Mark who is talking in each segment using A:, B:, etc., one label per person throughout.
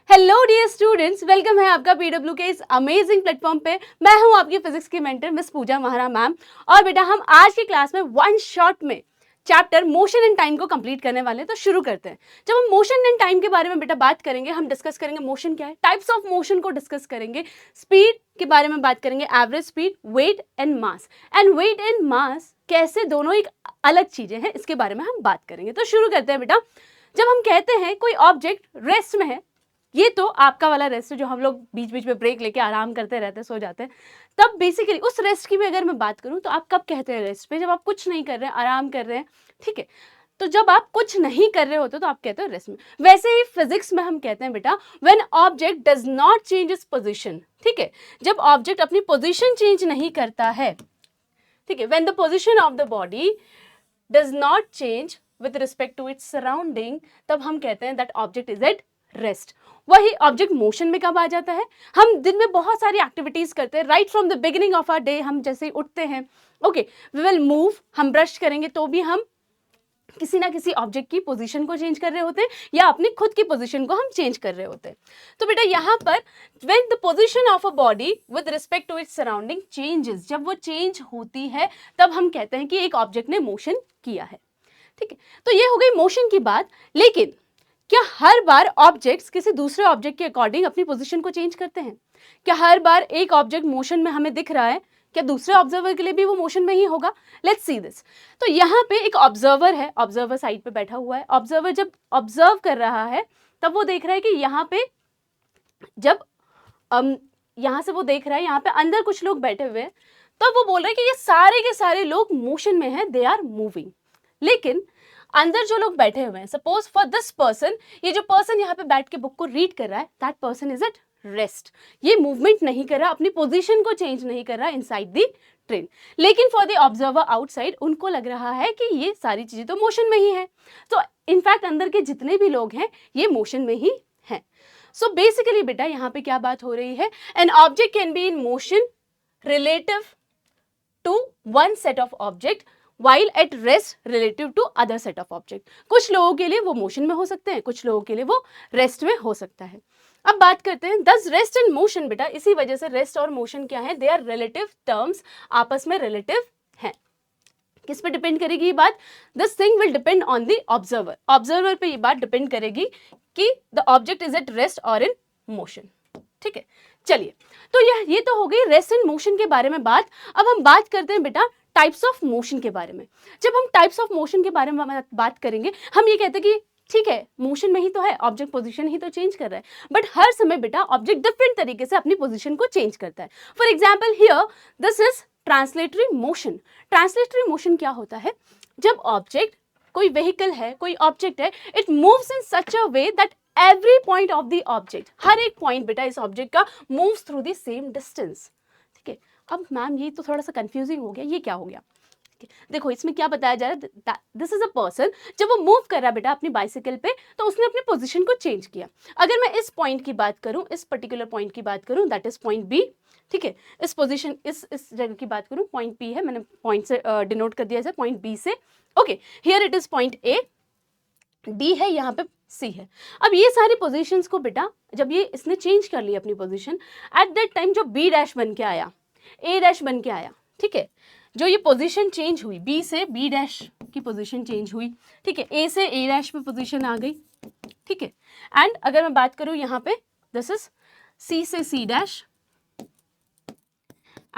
A: Hello dear students, welcome है आपका PW के इस अमेजिंग प्लेटफॉर्म पे। मैं हूं आपकी फिजिक्स की मेंटर मिस पूजा महारा मैम। और बेटा हम आज की क्लास में वन शॉट में चैप्टर मोशन एंड टाइम को कंप्लीट करने वाले हैं। तो शुरू करते हैं। जब हम मोशन एंड टाइम के बारे में बेटा बात करेंगे, हम डिस्कस करेंगे मोशन क्या है, टाइप्स ऑफ मोशन को डिस्कस करेंगे, स्पीड के बारे में बात करेंगे, average speed, weight and mass. And weight and mass कैसे दोनों एक अलग चीजें हैं, इसके बारे में हम बात करेंगे। तो शुरू करते हैं बेटा। जब हम कहते हैं कोई ऑब्जेक्ट रेस्ट में है, ये तो आपका वाला रेस्ट है जो हम लोग बीच बीच में ब्रेक लेके आराम करते रहते हैं, सो जाते हैं, तब बेसिकली उस रेस्ट की भी अगर मैं बात करूं तो आप कब कहते हैं रेस्ट पे? जब आप कुछ नहीं कर रहे हैं, आराम कर रहे हैं, ठीक है। तो जब आप कुछ नहीं कर रहे होते तो आप कहते हो रेस्ट में। वैसे ही फिजिक्स में हम कहते हैं बेटा when object does not change it's position, ठीक है। जब ऑब्जेक्ट अपनी पोजीशन चेंज नहीं करता है, ठीक है, when the position of the body does not change with respect to its surrounding, तब हम कहते हैं that object is at rest. वही ऑब्जेक्ट मोशन में कब आ जाता है? हम दिन में बहुत सारी एक्टिविटीज करते हैं, right from the beginning of our day. हम जैसे ही उठते हैं, ओके, वी विल मूव, हम ब्रश करेंगे तो भी हम किसी ना किसी ऑब्जेक्ट की पोजीशन को चेंज कर रहे होते हैं या अपनी खुद की पोजीशन को हम चेंज कर रहे होते हैं। तो बेटा यहाँ पर when the position of a body with respect to its surrounding changes, जब वो चेंज होती है तब हम कहते हैं कि एक ऑब्जेक्ट ने मोशन किया है, ठीक है। तो ये हो गई मोशन की बात। लेकिन क्या हर बार ऑब्जेक्ट्स किसी दूसरे ऑब्जेक्ट के अकॉर्डिंग अपनी पोजीशन को चेंज करते हैं? क्या हर बार एक ऑब्जेक्ट मोशन में हमें दिख रहा है, क्या दूसरे ऑब्जर्वर के लिए भी वो मोशन में ही होगा? Let's see this. तो यहाँ पे एक ऑब्जर्वर है, ऑब्जर्वर साइड पे बैठा हुआ है। ऑब्जर्वर जब ऑब्जर्व कर रहा है तब वो देख रहा है कि यहाँ पे जब यहाँ से वो देख रहा है यहाँ पे अंदर कुछ लोग बैठे हुए हैं, तो वो बोल रहा है कि ये सारे के सारे लोग मोशन में हैं, दे आर मूविंग। लेकिन अंदर जो लोग बैठे हुए हैं, सपोज फॉर दिस पर्सन, ये जो पर्सन यहाँ पे बैठ के बुक को रीड कर रहा है, that person is at rest. ये मूवमेंट नहीं कर रहा, अपनी पोजीशन को चेंज नहीं कर रहा इनसाइड द ट्रेन। लेकिन फॉर द ऑब्जर्वर आउटसाइड, उनको लग रहा है कि ये सारी चीजें तो मोशन में ही है। तो इनफैक्ट अंदर के जितने भी लोग हैं ये मोशन में ही हैं। सो बेसिकली बेटा यहाँ पे क्या बात हो रही है? An object can be in motion relative to one set of object while at rest relative to other set of object। कुछ लोगों के लिए वो मोशन में हो सकते हैं, कुछ लोगों के लिए वो रेस्ट में हो सकता है। अब बात करते हैं दस रेस्ट एंड मोशन। बेटा इसी वजह से रेस्ट और मोशन क्या है? दे आर रिलेटिव टर्म्स, आपस में रिलेटिव हैं। किस पे डिपेंड करेगी ये बात? This thing will depend on the observer. Observer पे ये बात डिपेंड करेगी कि the object is at rest और इन मोशन, ठीक है। चलिए, तो ये तो हो गई रेस्ट एंड मोशन के बारे में बात। अब हम बात करते हैं बेटा टाइप्स ऑफ मोशन के बारे में। जब हम टाइप्स ऑफ मोशन के बारे में बात करेंगे, हम ये कहते हैं कि ठीक है, मोशन में ही तो है, ऑब्जेक्ट पोजीशन ही तो चेंज कर रहा है, बट हर समय बेटा ऑब्जेक्ट डिफरेंट तरीके से अपनी पोजीशन को चेंज करता है। For example here this is translatory motion. Translatory motion क्या होता है? जब ऑब्जेक्ट, कोई व्हीकल है, कोई ऑब्जेक्ट है, it moves in such a way that every point of the object, हर एक पॉइंट बेटा इस ऑब्जेक्ट का moves through the same distance, ठीक है। अब मैम ये तो थोड़ा सा कंफ्यूजिंग हो गया, ये क्या हो गया? देखो इसमें क्या बताया जा रहा है, दिस इज अ पर्सन, जब वो मूव कर रहा है बेटा अपनी बाइसिकल पे, तो उसने अपनी पोजीशन को चेंज किया। अगर मैं इस पॉइंट की बात करूं, इस पर्टिकुलर पॉइंट की बात करूं, दैट इज पॉइंट बी, ठीक है। इस पोजीशन, इस जगह की बात करूं, पॉइंट पी है, मैंने पॉइंट से डिनोट कर दिया है, पॉइंट बी से, okay. Here it is point A, D है, यहाँ पे सी है। अब ये सारी पोजीशंस को बेटा जब ये इसने चेंज कर लिया अपनी पोजीशन, एट दैट टाइम जो बी डैश बन के आया, ए डैश बन के आया, ठीक है। जो ये पोजीशन चेंज हुई, बी से बी डैश की पोजीशन चेंज हुई, ठीक है, ए से ए डैश पे पोजीशन आ गई, ठीक है। एंड अगर मैं बात करूं यहाँ पे, दिस इज सी से सी डैश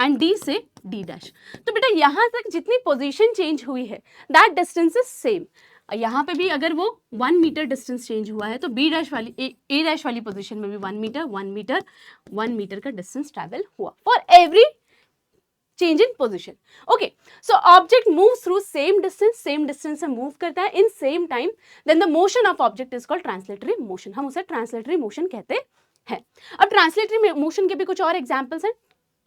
A: एंड डी से डी डैश। तो बेटा यहाँ तक जितनी पोजीशन चेंज हुई है दैट डिस्टेंस इज सेम। यहाँ पे भी अगर वो 1 मीटर डिस्टेंस चेंज हुआ है तो बी डैश वाली ए डैश वाली पोजीशन में भी 1 मीटर 1 मीटर का डिस्टेंस ट्रैवल हुआ for every change in position, okay. So object moves through same distance से मूव करता है in same time, then the motion of object is called translatory motion. हम उसे ट्रांसलेटरी मोशन कहते हैं। अब ट्रांसलेटरी मोशन के भी कुछ और एग्जांपल्स हैं।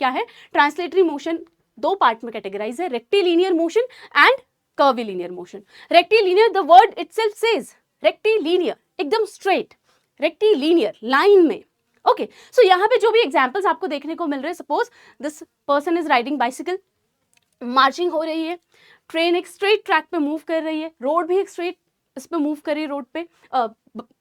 A: क्या है? ट्रांसलेटरी मोशन दो पार्ट में कैटेगराइज है, rectilinear motion and curvilinear motion. Rectilinear, the word itself says rectilinear, एकदम स्ट्रेट, रेक्टिलिनियर लाइन में, ओके। सो यहाँ पे जो भी एग्जांपल्स आपको देखने को मिल रहे हैं, suppose this person is riding bicycle, marching हो रही है, ट्रेन एक स्ट्रेट ट्रैक पे मूव कर रही है, रोड भी एक स्ट्रेट इस पे मूव कर रही है, रोड पे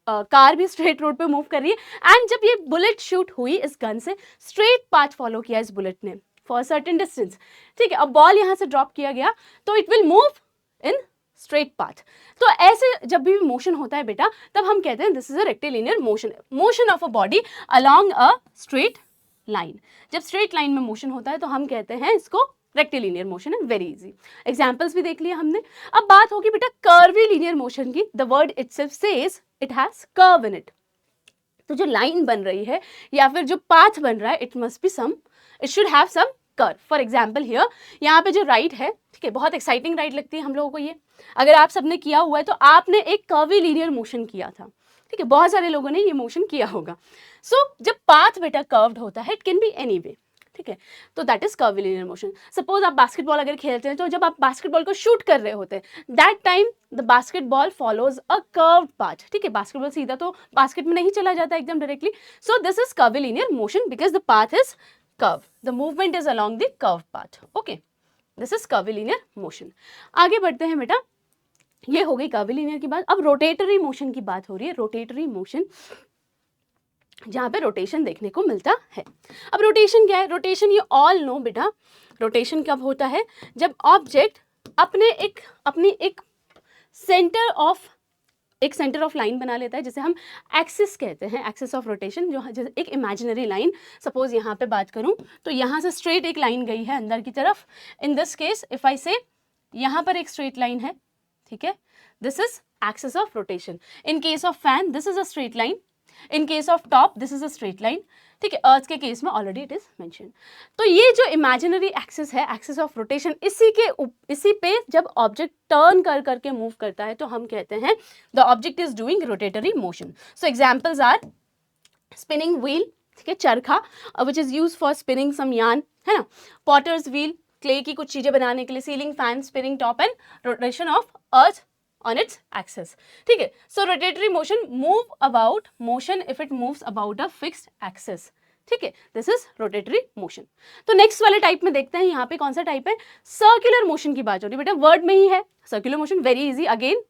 A: कार भी स्ट्रेट रोड पे मूव कर रही है एंड जब ये बुलेट शूट हुई इस गन से, स्ट्रेट पाथ फॉलो किया इस बुलेट ने फॉर सर्टेन डिस्टेंस, ठीक है। अब बॉल यहाँ से ड्रॉप किया गया तो it will move in straight path. तो ऐसे जब भी मोशन होता है बेटा, तब हम कहते हैं this is a rectilinear motion, motion of a body along a straight line. जब स्ट्रेट लाइन में मोशन होता है तो हम कहते हैं इसको रेक्टिलिनियर मोशन है। वेरी इजी, एग्जांपल्स भी देख लिया हमने। अब बात होगी बेटा कर्वीलिनियर मोशन की। The word itself says it has curve in it. तो जो लाइन बन रही है या फिर जो पाथ बन रहा है, it must be some, it should have some curve. For example here, यहाँ पे जो राइड है, ठीक है, बहुत एक्साइटिंग राइड लगती है हम लोगों को ये। अगर आप सबने किया हुआ है तो आपने एक कर्वीलिनियर मोशन किया था, ठीक है, बहुत सारे लोगों ने ये मोशन किया होगा। सो जब पाथ बेटा कर्व्ड होता है, it can be any way, ठीक है, तो that is curvilinear motion. Suppose आप बास्केटबॉल अगर खेलते हैं तो जब आप बास्केटबॉल को शूट कर रहे होते हैं, that time the basketball follows a curved path, ठीक है, बास्केटबॉल सीधा तो बास्केट में नहीं चला जाता एकदम directly. So this is curvilinear motion because the path is curve, the movement is along the curve path. Okay, this is curvilinear motion. आगे बढ़ते हैं बेटा, ये हो गई कर्वीलिनियर की बात। अब रोटेटरी मोशन की बात हो रही है। रोटेटरी मोशन जहाँ पे रोटेशन देखने को मिलता है। अब रोटेशन क्या है? रोटेशन ये ऑल नो बेटा, रोटेशन कब होता है? जब ऑब्जेक्ट अपनी एक सेंटर ऑफ लाइन बना लेता है, जिसे हम एक्सिस कहते हैं, एक्सिस ऑफ रोटेशन, जो एक इमेजिनरी लाइन। सपोज यहाँ पे बात करूँ तो यहाँ से स्ट्रेट एक लाइन गई है अंदर की तरफ। इन दिस केस इफ आई से यहाँ पर एक स्ट्रेट लाइन है, ठीक है, this is axis of rotation. In case of fan this is a straight line, in case of top this is a straight line, ठीक है। अर्थ के केस में ऑलरेडी इट इज मेंशन। तो ये जो इमेजिनरी एक्सिस है, axis of rotation, इसी पे जब ऑब्जेक्ट टर्न करके मूव करता है तो हम कहते हैं the object is doing rotatory motion. So examples are spinning wheel, ठीक है, charkha which is use for spinning some yarn, है ना, पॉटर्स व्हील, क्ले की कुछ चीजें बनाने के लिए, ceiling fan, spinning top and rotation of earth on its axis, ठीक है। So rotatory motion motion if it moves about a fixed axis, ठीक है, this is rotatory motion। तो नेक्स्ट वाले टाइप में देखते हैं, यहाँ पे कौन सा टाइप है? सर्कुलर मोशन की बात हो रही है बेटा, वर्ड में ही है circular motion. Very easy, again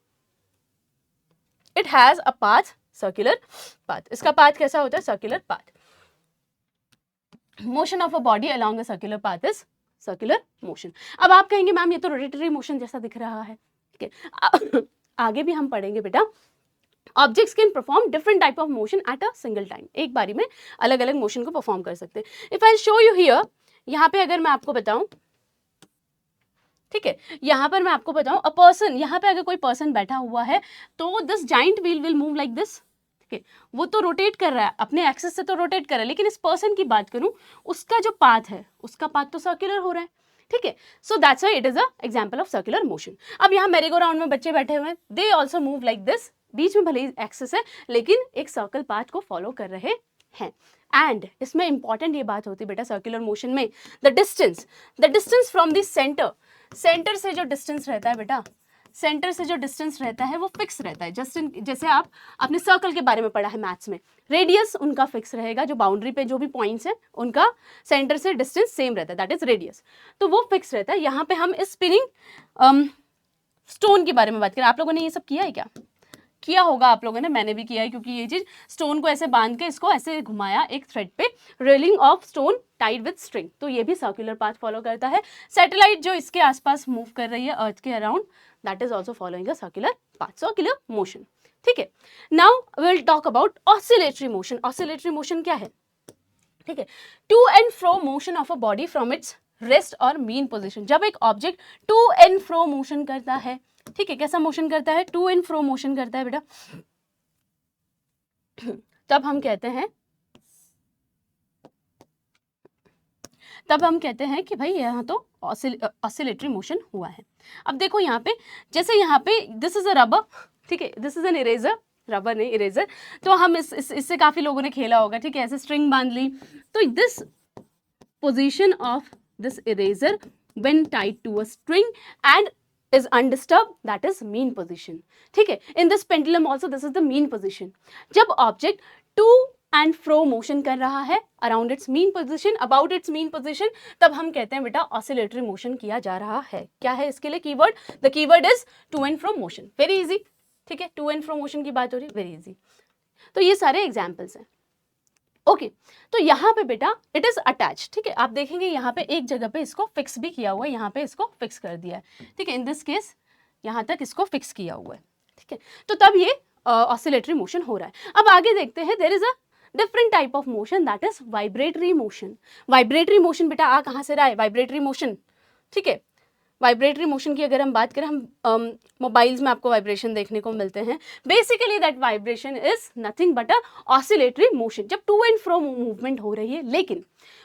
A: it has a path, circular path. इसका पाथ कैसा होता है? Circular path. Motion of a body along a circular path is circular motion. अब आप कहेंगे मैम ये तो रोटेटरी मोशन जैसा दिख रहा है, ठीक है। आगे भी हम पढ़ेंगे बेटा, objects can perform different type of motion at a single time. एक बारी में अलग अलग मोशन को परफॉर्म कर सकते हैं। If I show you here, यहाँ पे अगर मैं आपको बताऊं, ठीक है, यहाँ पर मैं आपको बताऊं अ पर्सन, यहाँ पे अगर कोई पर्सन बैठा हुआ है तो this giant wheel will move like this, ठीक है, वो तो रोटेट कर रहा है, अपने एक्सिस से तो रोटेट कर रहा है, लेकिन इस पर्सन की बात करूं, उसका जो पाथ है, उसका पाथ तो सर्कुलर हो रहा है, ठीक है। So that's why it is a example of circular motion. अब यहाँ मेरी गो राउंड में बच्चे बैठे हुए हैं, they also move like this, बीच में भले ही एक्सिस है लेकिन एक सर्कल पाथ को फॉलो कर रहे हैं। एंड इसमें इंपॉर्टेंट ये बात होती है बेटा सर्कुलर मोशन में, the distance from the centre से जो डिस्टेंस रहता है बेटा, सेंटर से जो डिस्टेंस रहता है वो फिक्स रहता है। जैसे आप अपने सर्कल के बारे में पढ़ा है मैथ्स में, रेडियस उनका फिक्स रहेगा, जो बाउंड्री पे जो भी पॉइंट्स हैं उनका सेंटर से डिस्टेंस सेम रहता है, दैट इज रेडियस, तो वो फिक्स रहता है। यहाँ पे हम इस स्पिनिंग स्टोन के बारे में बात करें। आप लोगों ने ये सब किया है क्या? किया होगा आप लोगों ने, मैंने भी किया है, क्योंकि ये चीज स्टोन को ऐसे बांध के इसको ऐसे घुमाया एक थ्रेड पे, railing of stone tied with string, तो ये भी सर्कुलर पाथ फॉलो करता है। सैटेलाइट जो इसके आसपास मूव कर रही है अर्थ के around, that is also following a circular path, circular motion, ठीक है। Now we will talk about oscillatory motion. Oscillatory motion क्या है? ठीक है, to and fro motion of a body from its rest और मीन पोजिशन। जब एक object to and fro motion करता है, ठीक है, कैसा मोशन करता है? टू एंड फ्रो मोशन करता है बेटा, तब हम कहते हैं कि भाई यहाँ तो ऑसिलेटरी मोशन हुआ है। अब देखो यहाँ पे, जैसे यहाँ पे दिस इज अ रबर, ठीक है, this is an eraser, rubber नहीं इरेजर, तो हम इससे काफी लोगों ने खेला होगा, ठीक है, ऐसे स्ट्रिंग बांध ली, तो this position of this eraser when tied to a string and is undisturbed, that is mean position, ठीक है। in this pendulum also this is the mean position। जब object to and fro motion कर रहा है around its mean position, about its mean position, तब हम कहते हैं बेटा oscillatory motion किया जा रहा है। क्या है इसके लिए keyword? the keyword is to and fro motion। very easy, ठीक है, to and fro motion की बात हो रही है, very easy। तो ये सारे एग्जाम्पल्स हैं। ओके तो यहाँ पे बेटा इट इज अटैच, ठीक है, आप देखेंगे यहाँ पे एक जगह पे इसको फिक्स भी किया हुआ है, यहाँ पे इसको फिक्स कर दिया है, ठीक है, इन दिस केस यहाँ तक इसको फिक्स किया हुआ है, ठीक है, तो तब ये ऑसिलेटरी मोशन हो रहा है। अब आगे देखते हैं, there is a different type of motion that is vibratory motion. Vibratory motion बेटा आ कहाँ से रहा है, वाइब्रेटरी मोशन, ठीक है, वाइब्रेटरी मोशन की अगर हम बात करें, हम मोबाइल्स में आपको वाइब्रेशन देखने को मिलते हैं, basically that vibration is nothing but a oscillatory motion, जब टू एंड फ्रो मूवमेंट हो रही है, लेकिन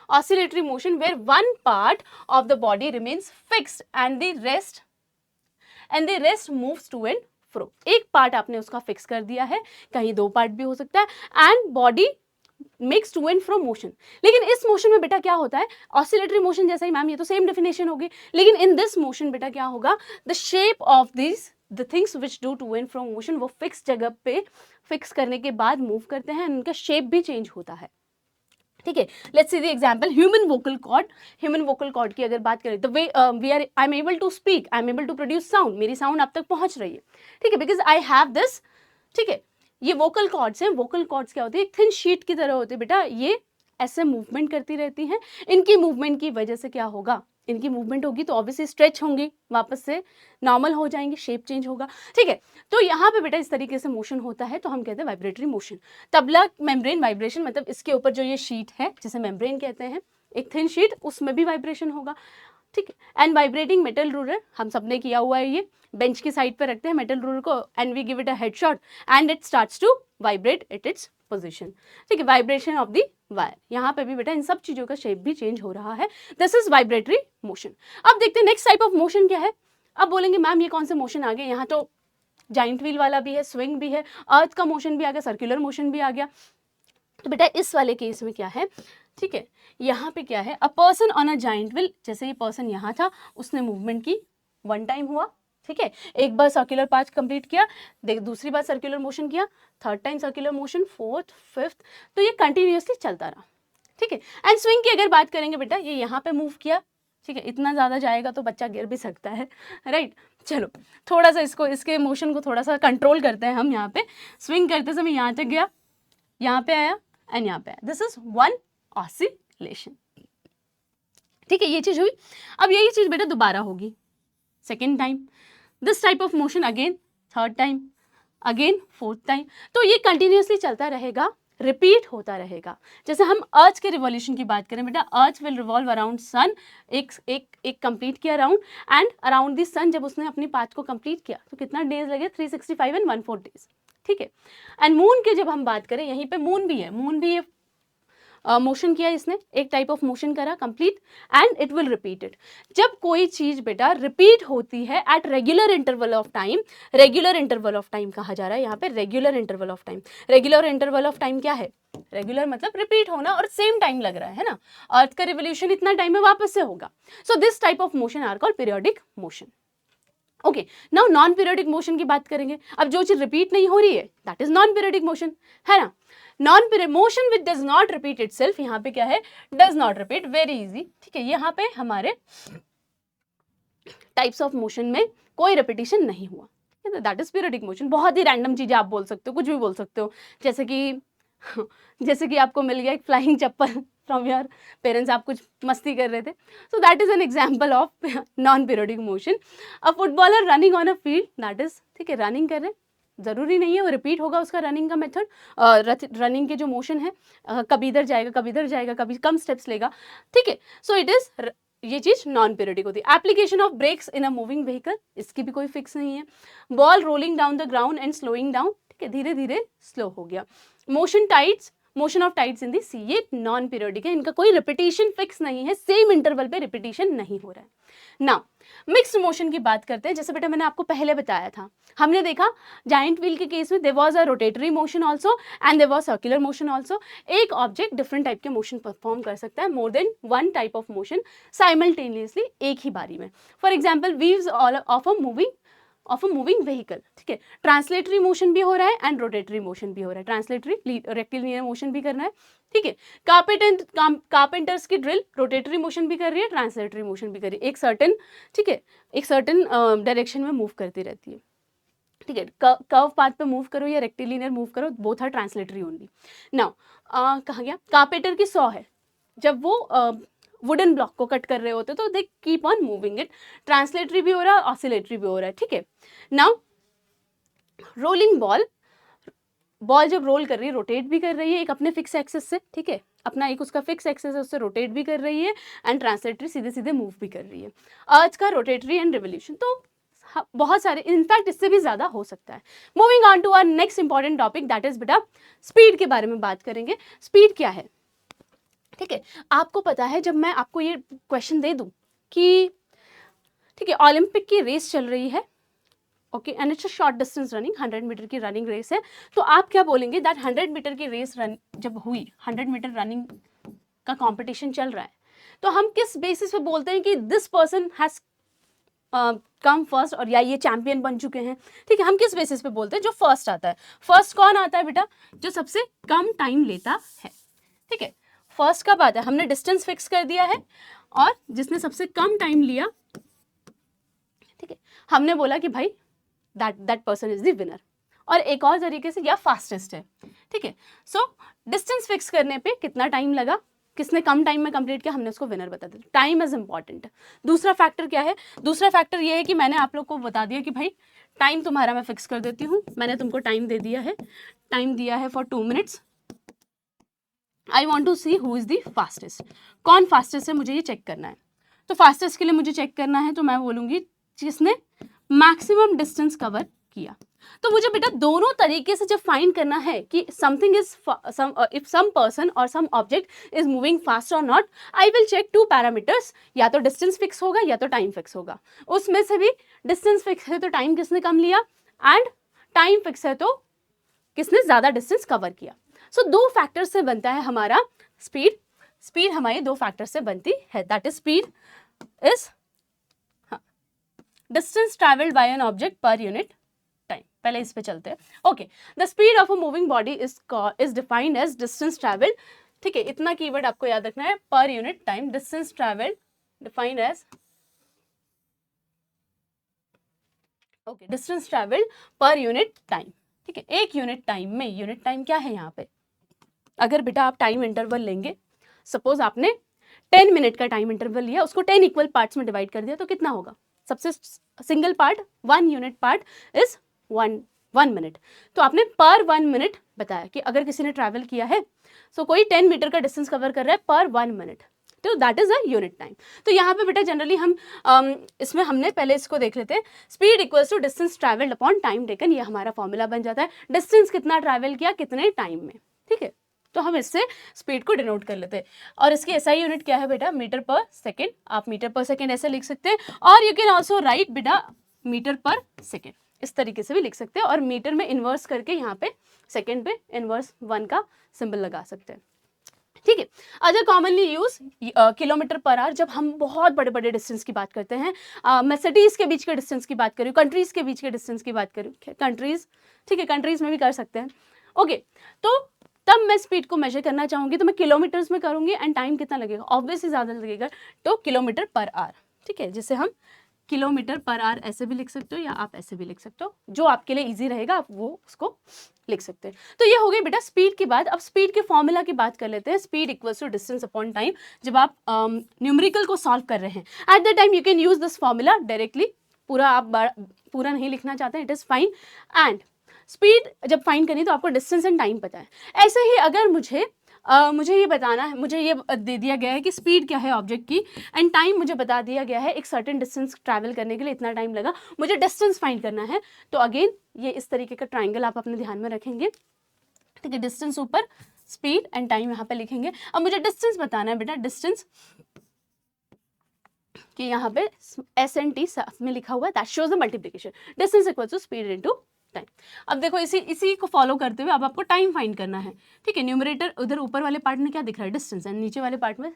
A: oscillatory motion where one part of the body remains fixed and the rest moves to and fro. एक पार्ट आपने उसका fix कर दिया है, कहीं दो पार्ट भी हो सकता है, and body makes to and fro motion. लेकिन इस मोशन में बेटा क्या होता है, ऑसिलेटरी मोशन जैसा ही मैम, ये तो सेम डेफिनेशन होगी, लेकिन इन दिस मोशन बेटा क्या होगा, the shape of this the things which do to and fro motion, वो फिक्स जगह पे फिक्स करने के बाद मूव करते हैं, उनका शेप भी चेंज होता है, ठीक है। Let's see the example, human vocal cord. Human vocal cord की अगर बात करें, the way we are, I am able to speak, I am able to produce sound, मेरी साउंड आप तक पहुंच रही है, ठीक है, बिकॉज आई हैव दिस, ठीक है, ये वोकल कॉर्ड्स हैं। वोकल कॉर्ड्स क्या होती है, एक थिन शीट की तरह होती है बेटा, ये ऐसे मूवमेंट करती रहती हैं, इनकी मूवमेंट की वजह से क्या होगा, इनकी मूवमेंट होगी तो ऑब्वियसली स्ट्रेच होंगी, वापस से नॉर्मल हो जाएंगे, शेप चेंज होगा, ठीक है। तो यहाँ पे बेटा इस तरीके से मोशन होता है, तो हम कहते हैं vibratory motion. Tabla membrane vibration, मतलब इसके ऊपर जो ये शीट है जिसे मेम्ब्रेन कहते हैं, एक थिन शीट, उसमें भी वाइब्रेशन होगा, ठीक है। एंड वाइब्रेटिंग मेटल रूलर, हम सबने किया हुआ है, ये बेंच की साइड पे रखते हैं मेटल रूलर को, and we give it a headshot and it starts to vibrate at its position, ठीक है, वाइब्रेशन ऑफ द वायर। यहाँ पे भी बेटा इन सब चीजों का शेप भी चेंज हो रहा है, दिस इज वाइब्रेटरी मोशन। अब देखते हैं नेक्स्ट टाइप ऑफ मोशन क्या है। अब बोलेंगे मैम ये कौन से मोशन आ गए, यहाँ तो जाइंट व्हील वाला भी है, स्विंग भी है, अर्थ का मोशन भी आ गया, सर्कुलर मोशन भी आ गया। तो बेटा इस वाले केस में क्या है, ठीक है, यहाँ पे क्या है, a person on a giant wheel, जैसे ये पर्सन यहाँ था, उसने मूवमेंट की, वन टाइम हुआ, ठीक है, एक बार सर्कुलर पाथ कंप्लीट किया, देख दूसरी बार सर्कुलर मोशन किया, third time circular motion, fourth, fifth, तो ये कंटिन्यूअसली चलता रहा, ठीक है। एंड स्विंग की अगर बात करेंगे बेटा, ये यहाँ पे मूव किया, ठीक है, इतना ज़्यादा जाएगा तो बच्चा गिर भी सकता है, राइट। चलो थोड़ा सा इसको, इसके मोशन को थोड़ा सा कंट्रोल करते हैं हम। यहाँ पे स्विंग करते समय यहाँ तक गया, यहाँ पे आया एंड यहाँ पे आया, दिस इज वन ऑसिलेशन, ठीक है, ये चीज हुई। अब यही चीज बेटा दोबारा होगी second time, this type of motion again third time, again fourth time, तो ये कंटिन्यूसली चलता रहेगा, रिपीट होता रहेगा। जैसे हम अर्थ के रिवॉल्यूशन की बात करें बेटा, earth will revolve around sun, एक कंप्लीट किया round, and around the sun जब उसने अपनी पाथ को कंप्लीट किया तो कितना डेज लगे, 365 एंड 1/4 डेज, ठीक है। एंड मून की जब हम बात करें, यहीं पे मून भी है, मून भी ये मोशन किया इसने, एक टाइप ऑफ मोशन करा complete, and it will repeat it. जब कोई चीज बेटा रिपीट होती है at regular interval of time, regular interval of time कहा जा रहा है यहाँ पे, regular interval of time. Regular interval of time क्या है, रेगुलर मतलब रिपीट होना और सेम टाइम लग रहा है ना, अर्थ का रिवोल्यूशन इतना टाइम में वापस से होगा, so this type of motion are called periodic motion. Okay, now non periodic motion की बात करेंगे। अब जो चीज रिपीट नहीं हो रही है that is non periodic motion, है ना। Non period motion which does not repeat itself, यहाँ पे क्या है, does not repeat, very easy, ठीक है। यहाँ पे हमारे टाइप्स ऑफ मोशन में कोई रिपीटिशन नहीं हुआ, दैट इज पीरियोडिक मोशन। बहुत ही रैंडम चीजें आप बोल सकते हो, कुछ भी बोल सकते हो, जैसे कि आपको मिल गया एक flying chappal from your parents, आप कुछ मस्ती कर रहे थे, so that is an example of non periodic motion. A footballer running on a field, that is, ठीक है, रनिंग कर रहे, जरूरी नहीं है वो रिपीट होगा उसका रनिंग का मेथड, रनिंग के जो मोशन है, कभी इधर जाएगा, कभी इधर जाएगा, कभी कम स्टेप्स लेगा, ठीक है। सो इट इज, ये चीज नॉन पीरियोडिक होती है। Application of breaks in a moving vehicle, इसकी भी कोई फिक्स नहीं है। Ball rolling down the ground and slowing down, ठीक है, धीरे धीरे स्लो हो गया। Motion tides, motion of tides in the sea, ये नॉन पीरियोडिक है, इनका कोई रिपीटिशन फिक्स नहीं है, सेम इंटरवल पे रिपीटिशन नहीं हो रहा है ना। मिक्स्ड मोशन की बात करते हैं, जैसे बेटा मैंने आपको पहले बताया था, हमने देखा जाइंट व्हील के केस में there was a rotatory motion also and there was circular motion also. एक ऑब्जेक्ट डिफरेंट टाइप के मोशन परफॉर्म कर सकता है, more than one type of motion simultaneously, एक ही बारी में। For example wheels of a moving vehicle, ठीक है, ट्रांसलेटरी मोशन भी हो रहा है एंड रोटेटरी मोशन भी हो रहा है, ट्रांसलेटरी रेक्टिलिनियर मोशन भी करना है, ठीक है। कारपेंटर्स की ड्रिल रोटेटरी मोशन भी कर रही है, ट्रांसलेटरी मोशन भी कर रही है, एक सर्टेन, ठीक है, एक सर्टेन डायरेक्शन में मूव करती रहती है। ठीक है, कर्व पाथ पे मूव करो या रेक्टिलिनियर मूव करो, both are translatory only. Now कहाँ गया, कारपेंटर की सॉ है, जब वो वुडन ब्लॉक को कट कर रहे होते तो they keep on moving it, translatory भी हो रहा है, ऑसिलेटरी भी हो रहा है। ठीक है, नाउ रोलिंग बॉल, बॉल जब रोल कर रही है रोटेट भी कर रही है एक अपने फिक्स एक्सेस से, ठीक है, अपना एक उसका फिक्स एक्सेस है उससे रोटेट भी कर रही है, एंड ट्रांसलेटरी सीधे सीधे मूव भी कर रही है। अर्थ का रोटेटरी एंड रिवोल्यूशन, तो बहुत सारे, इनफैक्ट इससे भी ज्यादा हो सकता है। Moving on to our next important topic, that is बेटा स्पीड के बारे में बात करेंगे। स्पीड क्या है, ठीक है, आपको पता है जब मैं आपको ये क्वेश्चन दे दूं कि ठीक है ओलंपिक की रेस चल रही है, okay, and it's a short distance running, 100 metre की रनिंग रेस है, तो आप क्या बोलेंगे दैट 100 मीटर की रेस रन जब हुई, 100 मीटर रनिंग का कंपटीशन चल रहा है, तो हम किस बेसिस पे बोलते हैं कि this person has come first, और या ये चैंपियन बन चुके हैं। ठीक है, हम किस बेसिस पे बोलते हैं, जो फर्स्ट आता है। फर्स्ट कौन आता है बेटा, जो सबसे कम टाइम लेता है। ठीक है, फर्स्ट कब आता है, हमने डिस्टेंस फिक्स कर दिया है और जिसने सबसे कम टाइम लिया, ठीक है, हमने बोला कि भाई that person is the winner. और एक और तरीके से या फास्टेस्ट है। ठीक है, सो डिस्टेंस फिक्स करने पे कितना टाइम लगा, किसने कम टाइम में कंप्लीट किया, हमने उसको विनर बता दिया। Time is important. दूसरा फैक्टर क्या है, दूसरा फैक्टर ये है कि मैंने आप लोग को बता दिया कि भाई टाइम तुम्हारा मैं फिक्स कर देती हूँ, मैंने तुमको टाइम दे दिया है, टाइम दिया है for 2 minutes. I want to see who is the fastest, कौन फास्टेस्ट है मुझे ये चेक करना है। तो फास्टेस्ट के लिए मुझे चेक करना है, तो मैं बोलूंगी जिसने मैक्सिमम डिस्टेंस कवर किया। तो मुझे बेटा दोनों तरीके से जब फाइंड करना है कि something is if some person और some object is moving fast और not, I will check 2 parameters, या तो डिस्टेंस फिक्स होगा या तो टाइम फिक्स होगा। उसमें से भी डिस्टेंस फिक्स है तो टाइम किसने कम लिया, एंड टाइम फिक्स है तो किसने ज्यादा डिस्टेंस कवर किया। सो 2 फैक्टर से बनता है हमारा स्पीड। स्पीड हमारी 2 फैक्टर से बनती है, that is speed is distance travelled by an object per unit time. पहले इस पे चलते हैं। Okay, the speed of a moving body is defined as distance travelled. ठीक है, इतना कीवर्ड आपको याद रखना है, per unit time, distance travelled defined as, okay, distance travelled per unit time. ठीक है, एक यूनिट टाइम में, यूनिट टाइम क्या है यहाँ पे, अगर बेटा आप टाइम इंटरवल लेंगे, सपोज आपने 10 मिनट का टाइम इंटरवल लिया, उसको 10 इक्वल पार्ट्स में डिवाइड कर दिया, तो कितना होगा, सबसे single part 1 unit part is 1 minute. तो आपने पर 1 मिनट बताया कि अगर किसी ने ट्रैवल किया है, सो कोई 10 मीटर का डिस्टेंस कवर कर रहा है पर 1 मिनट, तो that is a unit time. तो यहाँ पे बेटा जनरली हम इसमें हमने पहले इसको देख लेते हैं, speed equals to distance travelled upon time taken, ये हमारा फॉर्मूला बन जाता है, डिस्टेंस कितना ट्रैवल किया कितने टाइम में। ठीक है, तो हम इससे स्पीड को डिनोट कर लेते हैं, और इसकी एसआई यूनिट क्या है बेटा, मीटर पर सेकेंड। आप मीटर पर सेकेंड ऐसे लिख सकते हैं, और यू कैन ऑल्सो राइट बेटा मीटर पर सेकेंड, इस तरीके से भी लिख सकते हैं, और मीटर में इन्वर्स करके यहाँ पे सेकेंड पे इन्वर्स 1 का सिंबल लगा सकते हैं। ठीक है, other commonly use kilometre per our, जब हम बहुत बड़े बड़े डिस्टेंस की बात करते हैं, मैं सिटीज़ के बीच के डिस्टेंस की बात करूँ, कंट्रीज़ के बीच के डिस्टेंस की बात करूँ, कंट्रीज़, ठीक है, कंट्रीज़ में भी कर सकते हैं। ओके, तो तब मैं स्पीड को मेजर करना चाहूँगी तो मैं किलोमीटर्स में करूँगी, एंड टाइम कितना लगेगा, ऑब्वियसली ज़्यादा लगेगा, तो किलोमीटर पर आवर। ठीक है, जिसे हम किलोमीटर पर आवर ऐसे भी लिख सकते हो, या आप ऐसे भी लिख सकते हो, जो आपके लिए इजी रहेगा आप वो उसको लिख सकते हैं। तो ये हो गई बेटा स्पीड की बात। अब स्पीड के फॉर्मूला की बात कर लेते हैं, speed equals to distance upon time. जब आप न्यूमेरिकल को सॉल्व कर रहे हैं, at the time you can use this formula directly, पूरा आप पूरा नहीं लिखना चाहते हैं, it is fine. And speed जब फाइंड करनी तो आपको डिस्टेंस एंड टाइम पता है। ऐसे ही अगर मुझे ये बताना है, मुझे ये दे दिया गया है कि स्पीड क्या है ऑब्जेक्ट की, एंड टाइम मुझे बता दिया गया है, एक सर्टेन डिस्टेंस ट्रैवल करने के लिए इतना टाइम लगा, मुझे डिस्टेंस फाइंड करना है, तो अगेन ये इस तरीके का ट्राइंगल आप अपने ध्यान में रखेंगे। ठीक है, डिस्टेंस ऊपर, स्पीड एंड टाइम यहाँ पे लिखेंगे। अब मुझे डिस्टेंस बताना है बेटा, डिस्टेंस कि यहाँ पे SNT में लिखा हुआ है, that shows the multiplication, distance equals to speed into time. अब देखो इसी को फॉलो करते हुए अब आपको टाइम फाइंड करना है। ठीक है, न्यूमरेटर उधर ऊपर वाले पार्ट में क्या दिख रहा है, डिस्टेंस, एंड नीचे वाले पार्ट में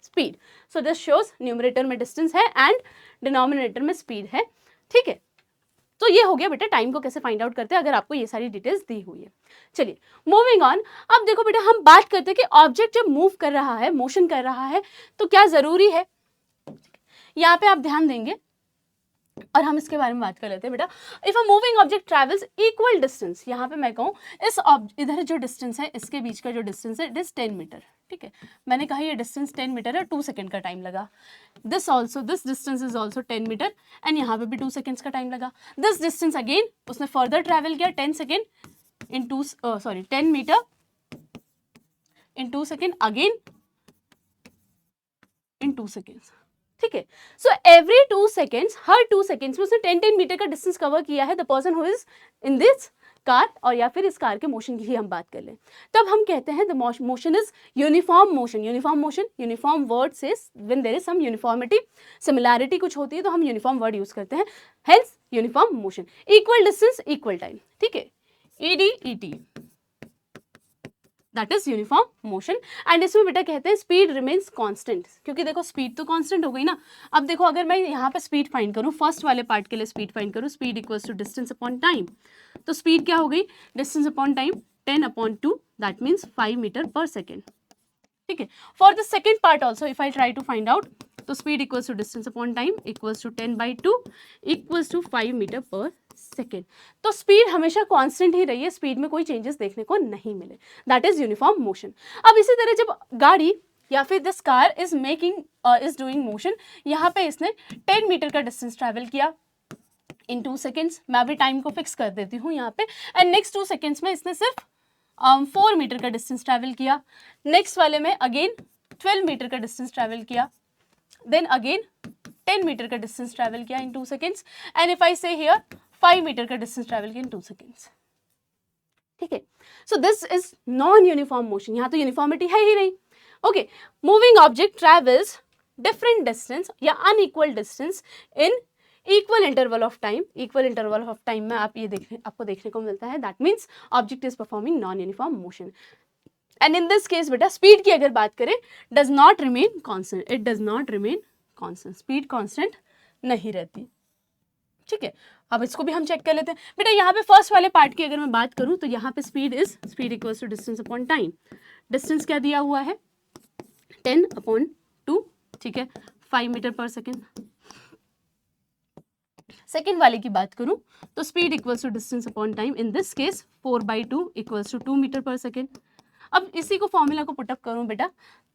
A: speed. So this shows numerator में डिस्टेंस है एंड डिनोमिनेटर में स्पीड है। ठीक है, तो ये हो गया बेटा टाइम को कैसे फाइंड आउट करते हैं, अगर आपको ये सारी डिटेल्स दी हुई है। चलिए मूविंग ऑन। अब देखो बेटा हम बात करते हैं कि ऑब्जेक्ट जब मूव कर रहा है, मोशन कर रहा है, तो क्या जरूरी है, यहाँ पे आप ध्यान देंगे और हम इसके बारे में बात कर लेते हैं बेटा। If a moving object travels equal distance, यहाँ पे मैं कहूँ इस इधर जो डिस्टेंस है, इसके बीच का जो डिस्टेंस है, इट इज 10 मीटर। ठीक है, मैंने कहा ये डिस्टेंस 10 मीटर है, 2 सेकंड का टाइम लगा। This distance is also 10 metre and यहाँ पे भी 2 सेकेंड्स का टाइम लगा। दिस डिस्टेंस अगेन उसने फर्दर ट्रेवल किया 10 second in 10 metre in 2 second again in 2 seconds. ठीक है, सो एवरी 2 सेकेंड्स, हर 2 सेकेंड्स में उसने 10 मीटर का डिस्टेंस कवर किया है, the person who is in this car, और या फिर इस कार के मोशन की ही हम बात कर लें, तब हम कहते हैं the motion is uniform motion. Uniform motion, uniform word से when there is some uniformity, similarity कुछ होती है तो हम यूनिफॉर्म वर्ड यूज करते हैं, hence uniform motion. Equal distance equal time, ठीक है, EDET, that is uniform motion. And इसमें बेटा कहते हैं स्पीड रिमेन्स कांस्टेंट, क्योंकि देखो स्पीड तो कांस्टेंट हो गई ना। अब देखो अगर मैं यहाँ पे स्पीड फाइंड करूँ, फर्स्ट वाले पार्ट के लिए स्पीड फाइंड करूँ, speed equals to distance upon time, तो स्पीड क्या हो गई, distance upon time 10/2, that means 5 meter per second. ठीक है, for the second part also if I try to find out, तो speed equals to distance upon time equals to 10/2 equals to 5 meter per second. तो speed हमेशा constant ही रही है, speed में कोई changes देखने को नहीं मिले, दैट इज यूनिफॉर्म मोशन। अब इसी तरह जब गाड़ी या फिर this car is doing motion, यहाँ पे इसने 10 मीटर का डिस्टेंस ट्रैवल किया इन 2 सेकेंड्स, मैं अभी टाइम को फिक्स कर देती हूँ यहाँ पे, एंड नेक्स्ट 2 सेकेंड्स में इसने सिर्फ 4 मीटर का डिस्टेंस ट्रैवल किया, नेक्स्ट वाले में अगेन 12 मीटर का डिस्टेंस ट्रैवल किया, देन अगेन 10 मीटर का डिस्टेंस ट्रैवल किया in 2 seconds, and if I say here 5 meter का डिस्टेंस ट्रैवल किया इन 2 सेकेंड्स। ठीक है, so this is non uniform motion, यहाँ तो यूनिफॉर्मिटी है ही नहीं। Okay, moving object travels different distance या unequal distance in equal interval of time. Equal interval of time में आपको देखने को मिलता है, that means object is performing non uniform motion. And in this case बेटा स्पीड की अगर बात करें, does not remain constant, it does not remain constant, speed constant नहीं रहती। ठीक है, अब इसको भी हम चेक कर लेते हैं बेटा। यहाँ पे फर्स्ट वाले पार्ट की अगर मैं बात करूँ तो यहाँ पे speed equals to distance upon time, distance क्या दिया हुआ है 10/2, ठीक है, 5 मीटर पर सेकेंड। सेकेंड वाले की बात करूं तो speed equals to distance upon time, in this case 4/2 equals to 2 metre per second. अब इसी को फॉर्मूला को पुटअप करूं बेटा,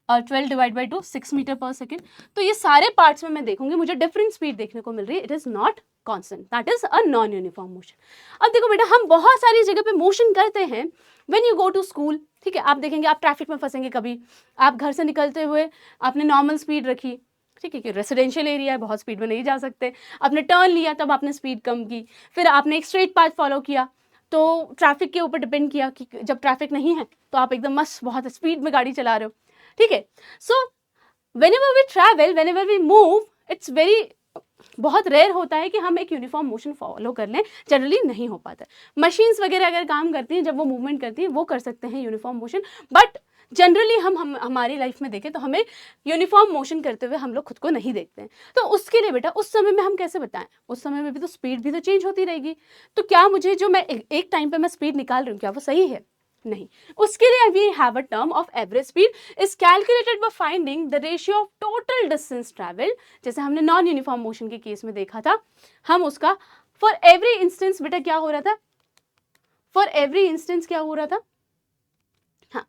A: 12 divide by 2 6 metre per second, तो ये सारे पार्ट्स में मैं देखूंगी मुझे डिफरेंट स्पीड देखने को मिल रही है, it is not constant, that is a non uniform motion. अब देखो बेटा हम बहुत सारी जगह पे मोशन करते हैं, when you go to school, ठीक है, आप देखेंगे आप ट्रैफिक में फंसेंगे, कभी आप घर से निकलते हुए आपने नॉर्मल स्पीड रखी, ठीक है, कि रेसिडेंशियल एरिया है, बहुत स्पीड में नहीं जा सकते, आपने टर्न लिया तब आपने स्पीड कम की, फिर आपने एक स्ट्रेट पाथ फॉलो किया, तो ट्रैफिक के ऊपर डिपेंड किया कि जब ट्रैफिक नहीं है तो आप एकदम मस्त बहुत स्पीड में गाड़ी चला रहे हो। ठीक है, so whenever we travel, whenever we move, it's very बहुत रेयर होता है कि हम एक यूनिफॉर्म मोशन फॉलो कर लें, जनरली नहीं हो पाता है। मशीन्स वगैरह अगर काम करती हैं, जब वो मूवमेंट करती हैं वो कर सकते हैं यूनिफॉर्म मोशन, बट जनरली हम हमारी लाइफ में देखें तो हमें यूनिफॉर्म मोशन करते हुए हम लोग खुद को नहीं देखते हैं। तो उसके लिए बेटा उस समय में हम कैसे बताएं, उस समय में भी तो स्पीड भी तो चेंज होती रहेगी, तो क्या मुझे जो मैं एक टाइम पे मैं स्पीड निकाल रही हूँ क्या वो सही है, नहीं। उसके लिए we have a term of average speed is calculated by finding the ratio of total distance travel, जैसे हमने नॉन यूनिफॉर्म मोशन के केस में देखा था, हम उसका फॉर एवरी इंस्टेंस बेटा क्या हो रहा था, फॉर एवरी इंस्टेंस क्या हो रहा था, हाँ,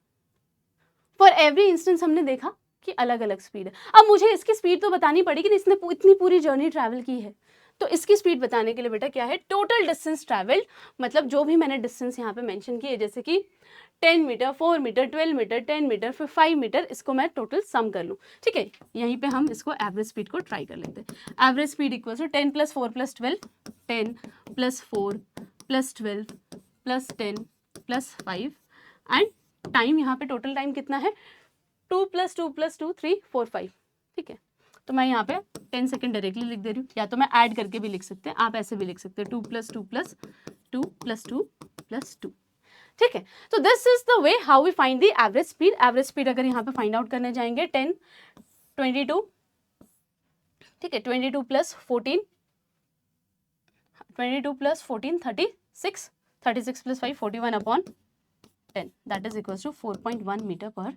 A: फॉर एवरी इंस्टेंस हमने देखा कि अलग अलग स्पीड है। अब मुझे इसकी स्पीड तो बतानी पड़ेगी, इसने इतनी पूरी जर्नी ट्रैवल की है, तो इसकी स्पीड बताने के लिए बेटा क्या है, टोटल डिस्टेंस ट्रैवल, मतलब जो भी मैंने डिस्टेंस यहाँ पे मेंशन किए, जैसे कि 10 मीटर, 4 मीटर, 12 मीटर, 10 मीटर, फिर 5 मीटर, इसको मैं टोटल सम कर लूँ। ठीक है, यहीं पे हम इसको एवरेज स्पीड को ट्राई कर लेते हैं। Average speed equal to 10 + 4 + 12, 10 + 4 + 12 + 10 + 5, and time यहाँ पे टोटल टाइम कितना है 2 + 2 + 2 3 4 5। ठीक है, तो मैं यहाँ पे 10 सेकेंड डायरेक्टली लिख दे रही हूँ, या तो मैं ऐड करके भी लिख सकते हैं, आप ऐसे भी लिख सकते हैं 2 + 2 + 2 + 2 + 2। ठीक है, तो this is the way how we find the average speed. Average speed अगर यहाँ पे फाइंड आउट करने जाएंगे 10 22, ठीक है, 22 + 14, 22 + 14 36, 36 + 5 41/10, that is equal to 4.1 metre per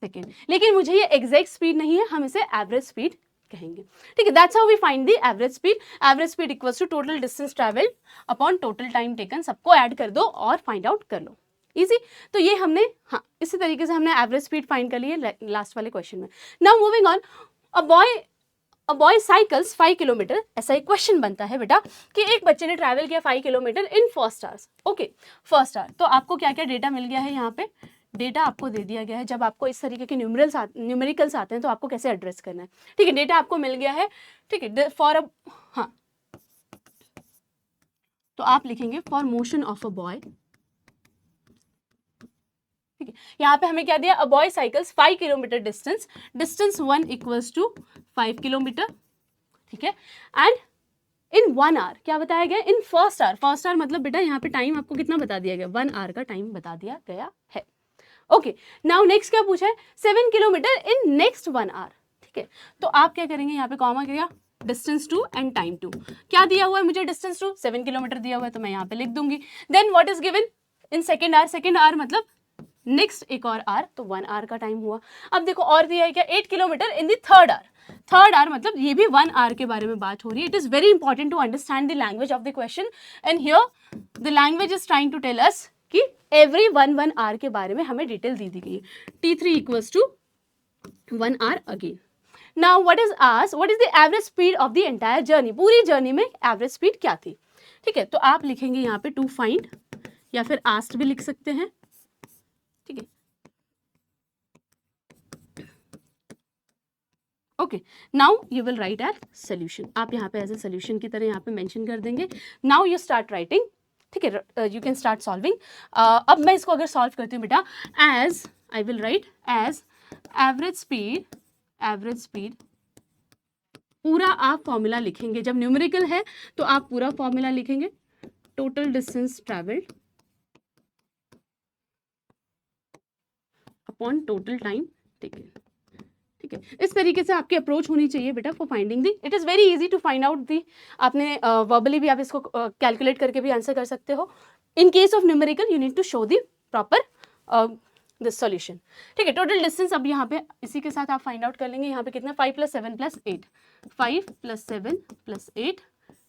A: second. लेकिन मुझे ये एग्जैक्ट स्पीड नहीं है, हम इसे एवरेज स्पीड कहेंगे। ठीक है, that's how we find the average speed. Average speed equals to total distance travelled upon total time taken, सबको ऐड कर दो और फाइंड आउट कर लो। इजी। तो ये हमने, हाँ, इसी तरीके से हमने एवरेज स्पीड फाइंड कर ली है लास्ट वाले क्वेश्चन में। Now moving on, a boy cycles 5 kilometre. ऐसा एक क्वेश्चन बनता है बेटा कि एक बच्चे ने ट्रैवल किया 5 kilometre in first hours. Okay, first hour. तो आपको क्या क्या डेटा मिल गया है, यहाँ पे डेटा आपको दे दिया गया है। जब आपको इस तरीके के न्यूमेरिकल्स आते हैं तो आपको कैसे एड्रेस करना है। ठीक है, डेटा आपको मिल गया है। ठीक है, फॉर अ, हाँ, तो आप लिखेंगे for motion of a boy. ठीक है, यहाँ पे हमें क्या दिया, a boy cycles 5 kilometre distance, distance 1 equals to 5 kilometre. ठीक है, एंड इन 1 आवर क्या बताया गया, in first hour. First hour मतलब बेटा यहाँ पे टाइम आपको कितना बता दिया गया, 1 आवर का टाइम बता दिया गया है। ओके, नाउ नेक्स्ट क्या पूछा है, 7 किलोमीटर इन नेक्स्ट 1 आवर। ठीक है, तो आप क्या करेंगे, यहाँ पे कॉमा किया, डिस्टेंस 2 एंड टाइम 2। क्या दिया हुआ है मुझे, डिस्टेंस 2, 7 किलोमीटर दिया हुआ है, तो मैं यहाँ पे लिख दूंगी। Then what is given in second hour, second hour मतलब नेक्स्ट एक और आवर, तो 1 आवर का टाइम हुआ। अब देखो और दिया है क्या, 8 kilometre in the third hour. Third hour मतलब ये भी 1 आवर के बारे में बात हो रही है। It is very important to understand the language of the question, and here the language is trying to tell us कि एवरी 1 आवर के बारे में हमें डिटेल दी गई है। T3 equals to 1 hour again. Now what is asked, what is the average speed of the entire journey. पूरी journey में average speed क्या थी। ठीक है, तो आप लिखेंगे यहाँ पे टू फाइंड, या फिर आस्क्ड भी लिख सकते हैं। ठीक है, okay, now you will write as solution. आप यहाँ पे एज ए सोल्यूशन की तरह यहाँ पे मेंशन कर देंगे। Now you start writing. ठीक है, यू कैन स्टार्ट सॉल्विंग। अब मैं इसको अगर सॉल्व करती हूँ बेटा, as I will write as average speed, पूरा आप फॉर्मूला लिखेंगे। जब न्यूमेरिकल है तो आप पूरा फॉर्मूला लिखेंगे, total distance travelled upon total time taken. ठीक है, इस तरीके से आपकी अप्रोच होनी चाहिए बेटा for finding the. It is very easy to find out the. आपने वर्बली भी आप इसको कैलकुलेट करके भी आंसर कर सकते हो। In case of numerical you need to show the proper this solution. ठीक है, टोटल डिस्टेंस अब यहाँ पे इसी के साथ आप फाइंड आउट कर लेंगे। यहाँ पे कितना, 5 + 7 + 8, 5 + 7 + 8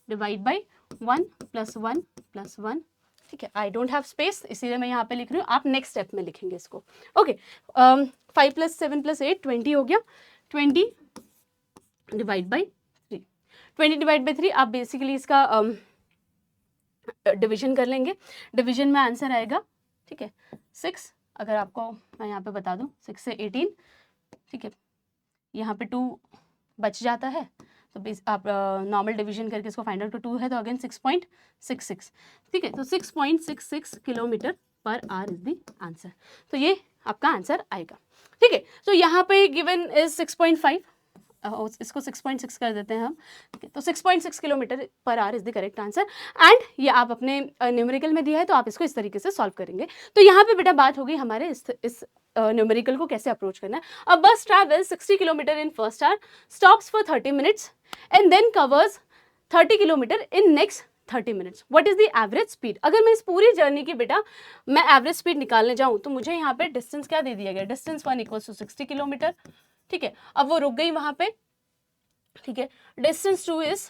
A: डिवाइड बाई 1 + 1 + 1। ठीक है, आई डोंट हैव स्पेस इसीलिए मैं यहाँ पे लिख रही हूँ, आप नेक्स्ट स्टेप में लिखेंगे इसको। ओके, 5 + 7 + 8 20 हो गया, 20 डिवाइड बाई 3, 20 डिवाइड बाई 3। आप बेसिकली इसका डिवीजन कर लेंगे। डिवीजन में आंसर आएगा, ठीक है, 6। अगर आपको मैं यहाँ पे बता दूँ 6 से 18, ठीक है, यहाँ पे 2 बच जाता है, तो आप नॉर्मल डिवीजन करके इसको फाइंड आउट, तो 2 है तो अगेन 6.66। ठीक है, तो 6.66 kilometre per our is the answer. तो ये आपका आंसर आएगा। ठीक है, तो यहाँ पे गिवन इज 6.5, इसको 6.6 कर देते हैं हम। तो 6.6 kilometre per our is the correct answer. And ये आप अपने न्यूमेरिकल में दिया है तो आप इसको इस तरीके से सॉल्व करेंगे। तो यहाँ पे बेटा बात हो गई हमारे इस न्यूमेरिकल को कैसे अप्रोच करना है। A bus travel 60 kilometer in first hour, stops for 30 minutes and then covers 30 kilometer in next 30 minutes. What is the average speed. अगर मैं इस पूरी जर्नी की बेटा मैं एवरेज स्पीड निकालने जाऊँ तो मुझे यहाँ पे डिस्टेंस क्या दे दिया गया, डिस्टेंस 1 = 60 किलोमीटर। ठीक है, अब वो रुक गई वहां पे। ठीक है, डिस्टेंस 2 इज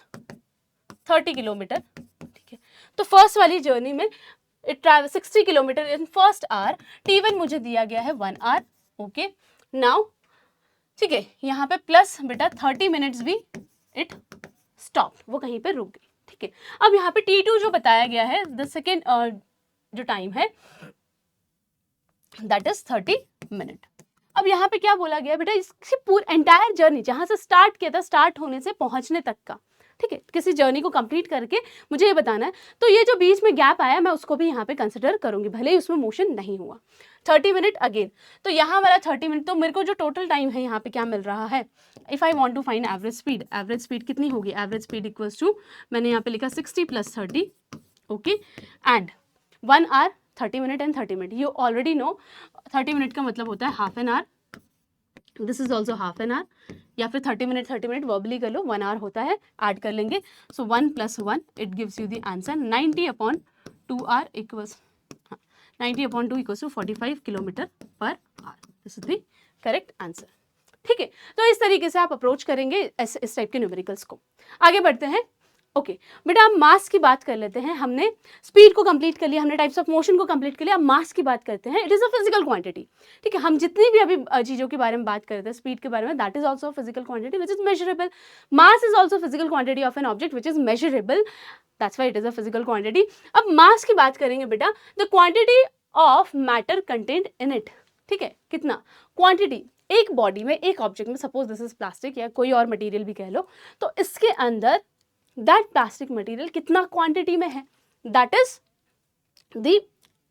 A: 30 किलोमीटर। ठीक है, तो फर्स्ट वाली जर्नी में it travel 60 kilometer in first our. T1 मुझे दिया गया है 1 आवर। ओके, नाउ ठीक है, यहाँ पे प्लस बेटा 30 मिनट्स भी इट स्टॉप, वो कहीं पे रुक गई। ठीक है, अब यहाँ पे T2 जो बताया गया है, द सेकेंड जो टाइम है दैट इज 30 मिनट। अब यहाँ पे क्या बोला गया बेटा, इसकी पूरी एंटायर जर्नी जहाँ से स्टार्ट किया था, स्टार्ट होने से पहुँचने तक का, ठीक है, किसी जर्नी को कंप्लीट करके मुझे ये बताना है। तो ये जो बीच में गैप आया मैं उसको भी यहाँ पे कंसिडर करूंगी, भले ही उसमें मोशन नहीं हुआ। 30 मिनट अगेन, तो यहाँ वाला 30 मिनट, तो मेरे को जो टोटल टाइम है यहाँ पे क्या मिल रहा है। If I want to find average speed, average speed कितनी होगी, एवरेज स्पीड इक्वल्स टू, मैंने यहाँ पे लिखा 60 + 30, okay, and 1 hour 30 minute and 30 minute. You already know 30 minute का मतलब होता है half an hour, this is also half an hour, या फिर 30 मिनट वर्बली कर लो, 1 आवर होता है, ऐड कर लेंगे। So 1 + 1 it gives you the answer 90/2 hour equals 90/2 = 45 kilometer per hour. This is the correct answer. ठीक है, तो इस तरीके से आप अप्रोच करेंगे इस टाइप के न्यूमेरिकल्स को। आगे बढ़ते हैं। ओके बेटा, अब मास की बात कर लेते हैं। हमने स्पीड को कंप्लीट कर लिया, हमने टाइप्स ऑफ मोशन को कंप्लीट कर लिया, अब मास की बात करते हैं। It is a physical quantity. ठीक है, हम जितनी भी अभी चीज़ों के बारे में बात करते हैं, स्पीड के बारे में, that is also a physical quantity which is measurable. Mass is also physical quantity of an object which is measurable, that's why it is a physical quantity. अब मास की बात करेंगे बेटा, the quantity of matter content in it. ठीक है, कितना quantity एक body में, एक ऑब्जेक्ट में, सपोज दिस इज प्लास्टिक या कोई और मटेरियल भी कह लो, तो इसके अंदर दैट प्लास्टिक मटेरियल कितना क्वांटिटी में है, that is the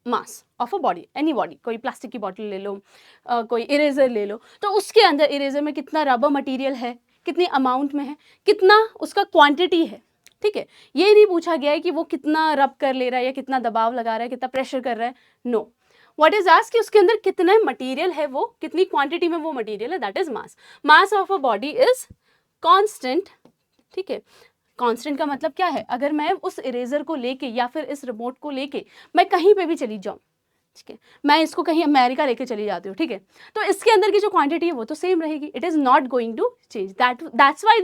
A: mass of a body, any body. कोई प्लास्टिक की बॉटल ले लो, कोई इरेजर ले लो, तो उसके अंदर इरेजर में कितना रबर मटेरियल है, कितनी अमाउंट में है, कितना उसका क्वांटिटी है। ठीक है, ये नहीं पूछा गया है कि वो कितना रब कर ले रहा है या कितना दबाव लगा रहा है, कितना प्रेशर कर रहा है, नो। व्हाट इज आस्क्ड कि उसके अंदर कितना मटेरियल है, वो कितनी क्वांटिटी में वो मटेरियल है, that is mass. Mass of a body is constant. ठीक है, कांस्टेंट का मतलब क्या है, अगर मैं उस इरेजर को लेके या फिर इस रिमोट को लेके मैं कहीं पे भी चली जाऊं, ठीक है, मैं इसको कहीं अमेरिका लेके चली जाती हूँ, ठीक है, तो इसके अंदर की जो क्वांटिटी है वो तो सेम रहेगी, it is not going to change. That's why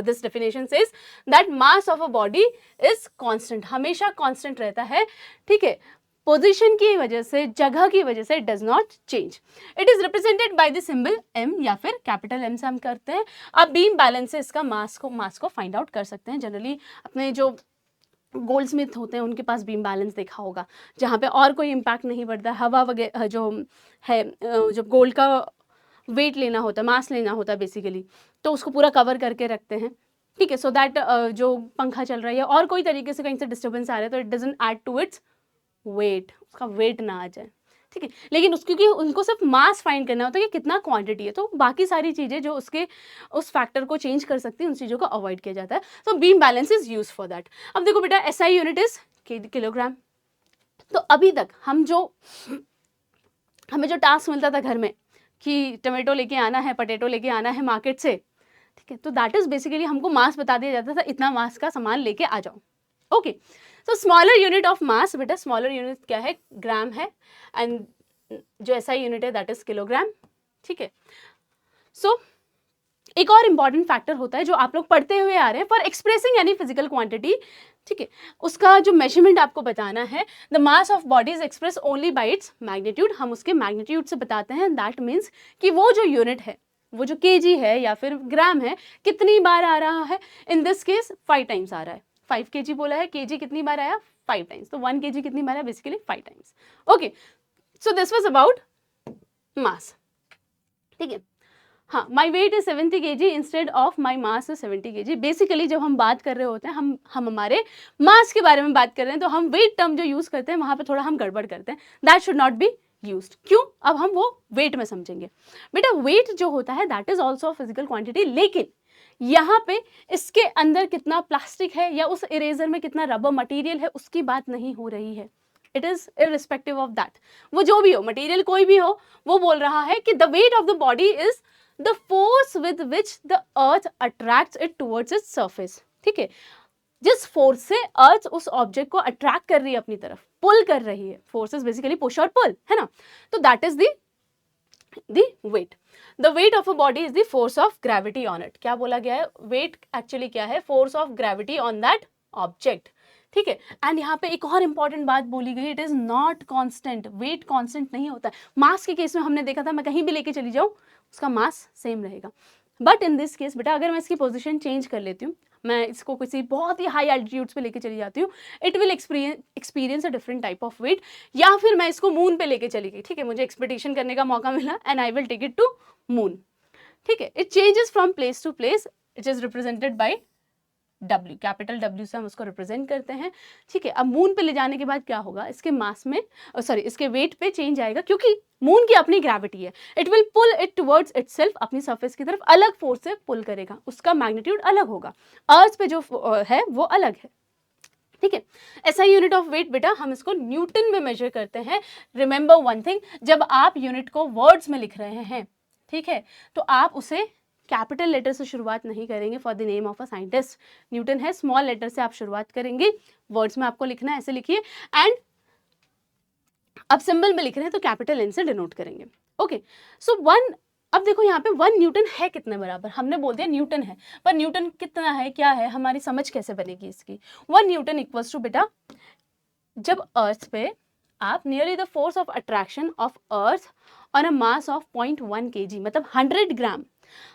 A: this definition says that mass of a body is constant, हमेशा कांस्टेंट रहता है। ठीक है, पोजीशन की वजह से, जगह की वजह से, does not change. It is represented by the symbol m या फिर कैपिटल M से हम करते हैं। अब बीम बैलेंस से इसका मास को फाइंड आउट कर सकते हैं। जनरली अपने जो गोल्ड स्मिथ होते हैं उनके पास बीम बैलेंस देखा होगा, जहाँ पे और कोई इम्पैक्ट नहीं पड़ता, हवा वगैरह जो है, जब गोल्ड का वेट लेना होता है, मास लेना होता है बेसिकली, तो उसको पूरा कवर करके रखते हैं। ठीक है, सो दैट जो पंखा चल रहा है या और कोई तरीके से कहीं से डिस्टर्बेंस आ रहा है तो it doesn't add to its weight, उसका वेट ना आ जाए। ठीक है, लेकिन क्योंकि उनको सिर्फ मास फाइंड करना होता है कि कितना क्वांटिटी है, तो बाकी सारी चीज़ें जो उसके उस फैक्टर को चेंज कर सकती हैं उन चीज़ों को अवॉइड किया जाता है। तो beam balance is use for that. अब देखो बेटा, एसआई यूनिट इज किलोग्राम। तो अभी तक हमें जो टास्क मिलता था घर में कि टमाटो लेके आना है, पटेटो लेके आना है मार्केट से, ठीक है, तो दैट इज बेसिकली हमको मास बता दिया जाता था, इतना मास का सामान लेके आ जाओ। Okay, so smaller unit of mass, बेटा स्मॉलर यूनिट क्या है, ग्राम है, एंड जो ऐसा यूनिट है दैट इज किलोग्राम। ठीक है, सो एक और इंपॉर्टेंट फैक्टर होता है जो आप लोग पढ़ते हुए आ रहे हैं, for expressing any physical quantity. ठीक है, उसका जो मेजरमेंट आपको बताना है, the mass of body is express only by its magnitude, हम उसके मैग्नीट्यूड से बताते हैं। दैट मीन्स कि वो जो यूनिट है, वो जो केजी है या फिर ग्राम है, कितनी बार आ रहा है, इन दिस केस 5 टाइम्स आ रहा है। 5 kg बोला है, kg कितनी बार आया, 5 टाइम्स, तो 1 kg कितनी बार आया, basically 5 times. Okay, so this was about mass. ठीक है, हाँ, my weight is 70 kg instead of my mass is 70 kg। Basically जब हम बात कर रहे होते हैं, हम हमारे मास के बारे में बात कर रहे हैं, तो हम वेट टर्म जो यूज करते हैं वहां पे थोड़ा हम गड़बड़ करते हैं, that should not be used. क्यों, अब हम वो वेट में समझेंगे। बेटा वेट जो होता है that is also physical quantity, लेकिन यहाँ पे इसके अंदर कितना प्लास्टिक है या उस इरेजर में कितना रबर मटेरियल है उसकी बात नहीं हो रही है। It is irrespective of that, वो जो भी हो, मटेरियल कोई भी हो, वो बोल रहा है कि the weight of the body is the force with which the earth attracts it towards its surface. ठीक है, जिस फोर्स से अर्थ उस ऑब्जेक्ट को अट्रैक्ट कर रही है अपनी तरफ, पुल कर रही है, फोर्स इज बेसिकली पुश और पुल, है ना, तो that is the weight. The weight of a body is the force of gravity on it. क्या बोला गया है, वेट एक्चुअली क्या है, force of gravity on that object. ठीक है, एंड यहाँ पे एक और इंपॉर्टेंट बात बोली गई, it is not constant, weight constant नहीं होता है। मास के केस में हमने देखा था, मैं कहीं भी लेके चली जाऊँ उसका मास सेम रहेगा, बट इन दिस केस बेटा अगर मैं इसकी पोजीशन चेंज कर लेती हूँ, मैं इसको किसी बहुत ही हाई एल्टीट्यूड्स पे लेके चली जाती हूँ, it will experience a different type of weight. या फिर मैं इसको मून पे लेके चली गई, ठीक है, मुझे एक्सपेडिशन करने का मौका मिला and I will take it to moon. ठीक है, it changes from place to place, it is represented by W, capital W से हम उसको रिप्रेजेंट करते हैं। ठीक है, अब मून पे ले जाने के बाद क्या होगा, इसके मास में इसके वेट पे चेंज आएगा, क्योंकि मून की अपनी ग्रेविटी है, it will pull it towards itself, अपनी सरफेस की तरफ अलग फोर्स से पुल करेगा, उसका मैग्नीट्यूड अलग होगा, अर्थ पे जो है वो अलग है। ठीक है, ऐसा यूनिट ऑफ वेट बेटा हम इसको न्यूटन में मेजर करते हैं। रिमेंबर वन थिंग, जब आप यूनिट को वर्ड्स में लिख रहे हैं, ठीक है, तो आप उसे कैपिटल लेटर से शुरुआत नहीं करेंगे for the name of a scientist. Newton है, स्मॉल लेटर से आप शुरुआत करेंगे, वर्ड्स में आपको लिखना है, ऐसे लिखिए, एंड अब सिंबल में लिख रहे हैं तो कैपिटल N से डिनोट करेंगे। ओके, सो 1 अब देखो यहाँ पे 1 न्यूटन है कितने बराबर, हमने बोल दिया न्यूटन है, पर न्यूटन कितना है, क्या है, हमारी समझ कैसे बनेगी इसकी। 1 न्यूटन इक्वल्स टू बेटा, जब अर्थ पे आप nearly the force of attraction of earth on a mass of 0.1 kg, मतलब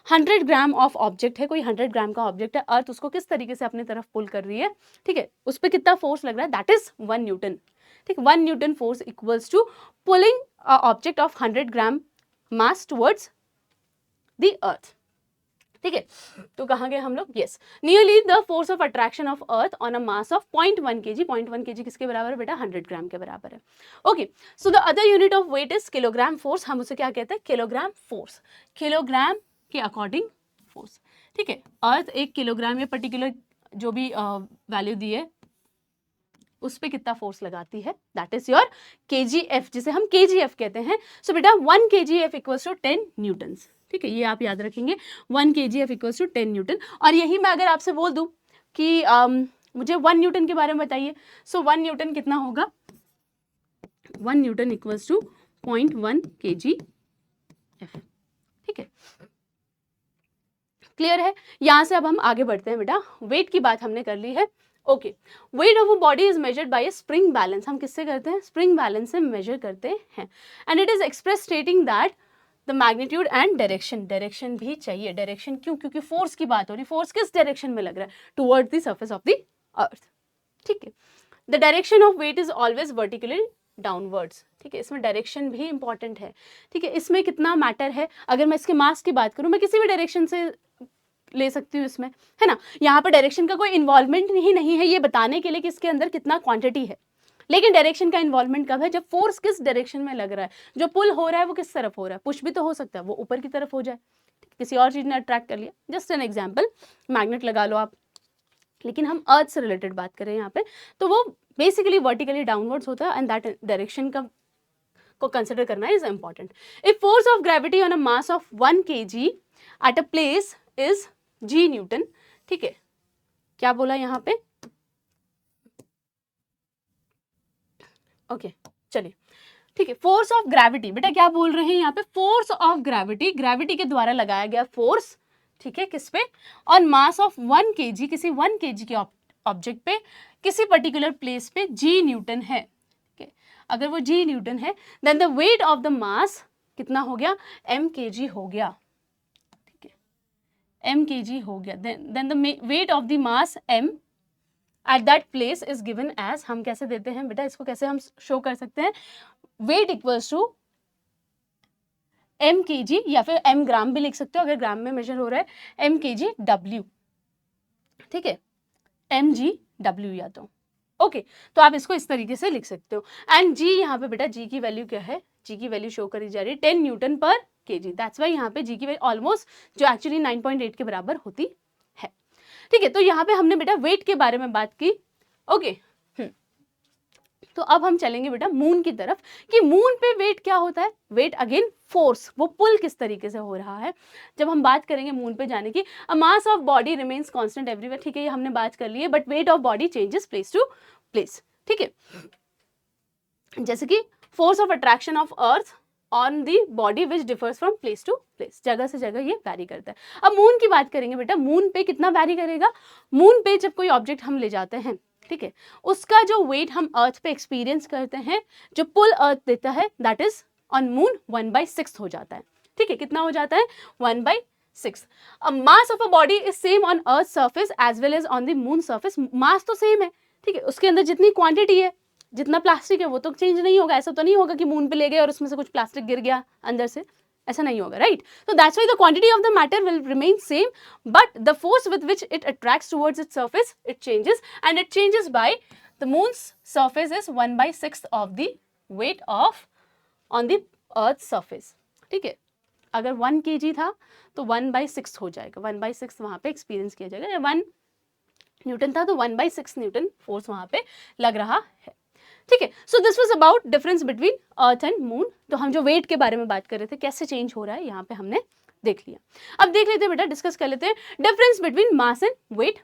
A: 100 ग्राम ऑफ ऑब्जेक्ट है, कोई 100 ग्राम का ऑब्जेक्ट है, अर्थ उसको किस तरीके से अपनी तरफ पुल कर रही है, ठीक है, उस पर कितना फोर्स लग रहा है, दैट इज 1 न्यूटन। ठीक, 1 newton force equals to pulling object of 100 gram mass towards the earth. ठीक है, तो कहाँ गए हम लोग, yes, nearly the force of attraction of earth on a mass of 0.1 kg। 0.1 kg किसके बराबर है बेटा, 100 ग्राम के बराबर है। Okay, so the other unit of weight is kilogram force, हम उसे क्या कहते हैं, किलोग्राम फोर्स, किलोग्राम के अकॉर्डिंग फोर्स। ठीक है, अर्थ 1 किलोग्राम या पर्टिकुलर जो भी वैल्यू दी है उस पर कितना फोर्स लगाती है, दैट इज योर kgf, जिसे हम kgf कहते हैं। सो बेटा 1 kgf इक्वल्स टू 10 न्यूटन्स। ठीक है, ये आप याद रखेंगे, 1 kgf इक्वल्स टू 10 न्यूटन। और यही मैं अगर आपसे बोल दूं कि मुझे 1 न्यूटन के बारे में बताइए, सो 1 न्यूटन कितना होगा, 1 न्यूटन इक्वल्स टू 0.1 kgf। ठीक है, क्लियर है। यहां से अब हम आगे बढ़ते हैं बेटा, वेट की बात हमने कर ली है। Okay, wait of a body is measured by A spring balance, हम किससे करते हैं, स्प्रिंग बैलेंस से मेजर करते हैं। And it is express stating that the magnitude and direction, direction भी चाहिए, डायरेक्शन क्यों, क्योंकि फोर्स की बात हो रही, फोर्स किस डायरेक्शन में लग रहा है, towards the surface of the earth. ठीक है, the direction of weight is always vertically downwards. ठीक है, इसमें डायरेक्शन भी इंपॉर्टेंट है। ठीक है, इसमें कितना मैटर है, अगर मैं इसके मास की बात करूं, मैं किसी भी डायरेक्शन से ले सकती हूँ इसमें, है ना, यहाँ पर डायरेक्शन का कोई इन्वॉल्वमेंट ही नहीं है ये बताने के लिए कि इसके अंदर कितना क्वांटिटी है, लेकिन डायरेक्शन का इन्वॉल्वमेंट कब है, जब फोर्स किस डायरेक्शन में लग रहा है, जो पुल हो रहा है वो किस तरफ हो रहा है, पुश भी तो हो सकता है वो ऊपर की तरफ हो जाए, किसी और चीज ने अट्रैक्ट कर लिया, जस्ट एन एग्जाम्पल, मैग्नेट लगा लो आप, लेकिन हम अर्थ से रिलेटेड बात करें यहाँ पे, तो वो बेसिकली वर्टिकली डाउनवर्ड्स होता है, एंड दैट डायरेक्शन का को कंसिडर करना is important. If force of gravity on a mass of 1 kg at a place is g Newton. ठीक है, क्या बोला यहाँ पे, ओके चलिए, ठीक है, फोर्स ऑफ ग्रेविटी, बेटा क्या बोल रहे हैं यहाँ पे, फोर्स ऑफ ग्रेविटी, ग्रेविटी के द्वारा लगाया गया फोर्स, ठीक है, किस पे, ऑन मास ऑफ 1 kg, किसी 1 kg के ऑब्जेक्ट पे, किसी पर्टिकुलर प्लेस पे g न्यूटन है। ठीक है, अगर वो g न्यूटन है, then the weight of the mass कितना हो गया, m kg हो गया। ठीक है, m kg हो गया, then the weight of the mass m at that place is given as, हम कैसे देते हैं बेटा, इसको कैसे हम शो कर सकते हैं, weight equals to m kg, या फिर m ग्राम भी लिख सकते हो अगर ग्राम में मेजर हो रहा है, m kg w। ठीक है, mg w या तो ओके, तो आप इसको इस तरीके से लिख सकते हो। एंड g यहाँ पे बेटा, g की वैल्यू क्या है, g की वैल्यू शो करी जा रही है 10 न्यूटन पर kg, दैट्स वाई यहाँ पे g की वैल्यू ऑलमोस्ट जो एक्चुअली 9.8 के बराबर होती है। ठीक है, तो यहाँ पे हमने बेटा वेट के बारे में बात की। ओके, तो अब हम चलेंगे बेटा मून की तरफ, कि मून पे वेट क्या होता है, वेट अगेन फोर्स, वो पुल किस तरीके से हो रहा है। जब हम बात करेंगे मून पे जाने की, a mass of body remains constant everywhere, ठीक है, ये हमने बात कर ली है, but weight of body changes place to place. ठीक है, जैसे कि force of attraction of earth on the body which differs from place to place, जगह से जगह ये वैरी करता है। अब मून की बात करेंगे बेटा, मून पे कितना वैरी करेगा, मून पे जब कोई ऑब्जेक्ट हम ले जाते हैं, ठीक है, उसका जो वेट हम अर्थ पे एक्सपीरियंस करते हैं, जो पुल अर्थ देता है, दैट इज ऑन मून 1/6 हो जाता है। ठीक है, कितना हो जाता है, 1/6। Mass of a body is same on earth surface as well as on the moon surface, mass तो सेम है, ठीक है, उसके अंदर जितनी क्वांटिटी है, जितना प्लास्टिक है वो तो चेंज नहीं होगा, ऐसा तो नहीं होगा कि मून पे ले गए और उसमें से कुछ प्लास्टिक गिर गया अंदर से, ऐसा नहीं होगा, राइट। तो that's why the quantity of the matter will remain same, but the force with which it attracts towards its surface it changes, and it changes by the moons surface is 1/6 of the weight of on the earth surface. ठीक है, अगर 1 kg था तो 1/6 हो जाएगा, 1/6 वहां पे experience किया जाएगा, या 1 न्यूटन था तो 1/6 न्यूटन फोर्स वहां पे लग रहा है। ठीक है, so this was about difference between earth and moon. तो हम जो वेट के बारे में बात कर रहे थे, कैसे चेंज हो रहा है, यहाँ पे हमने देख लिया। अब देख लेते हैं बेटा, डिस्कस कर लेते हैं difference between mass and weight.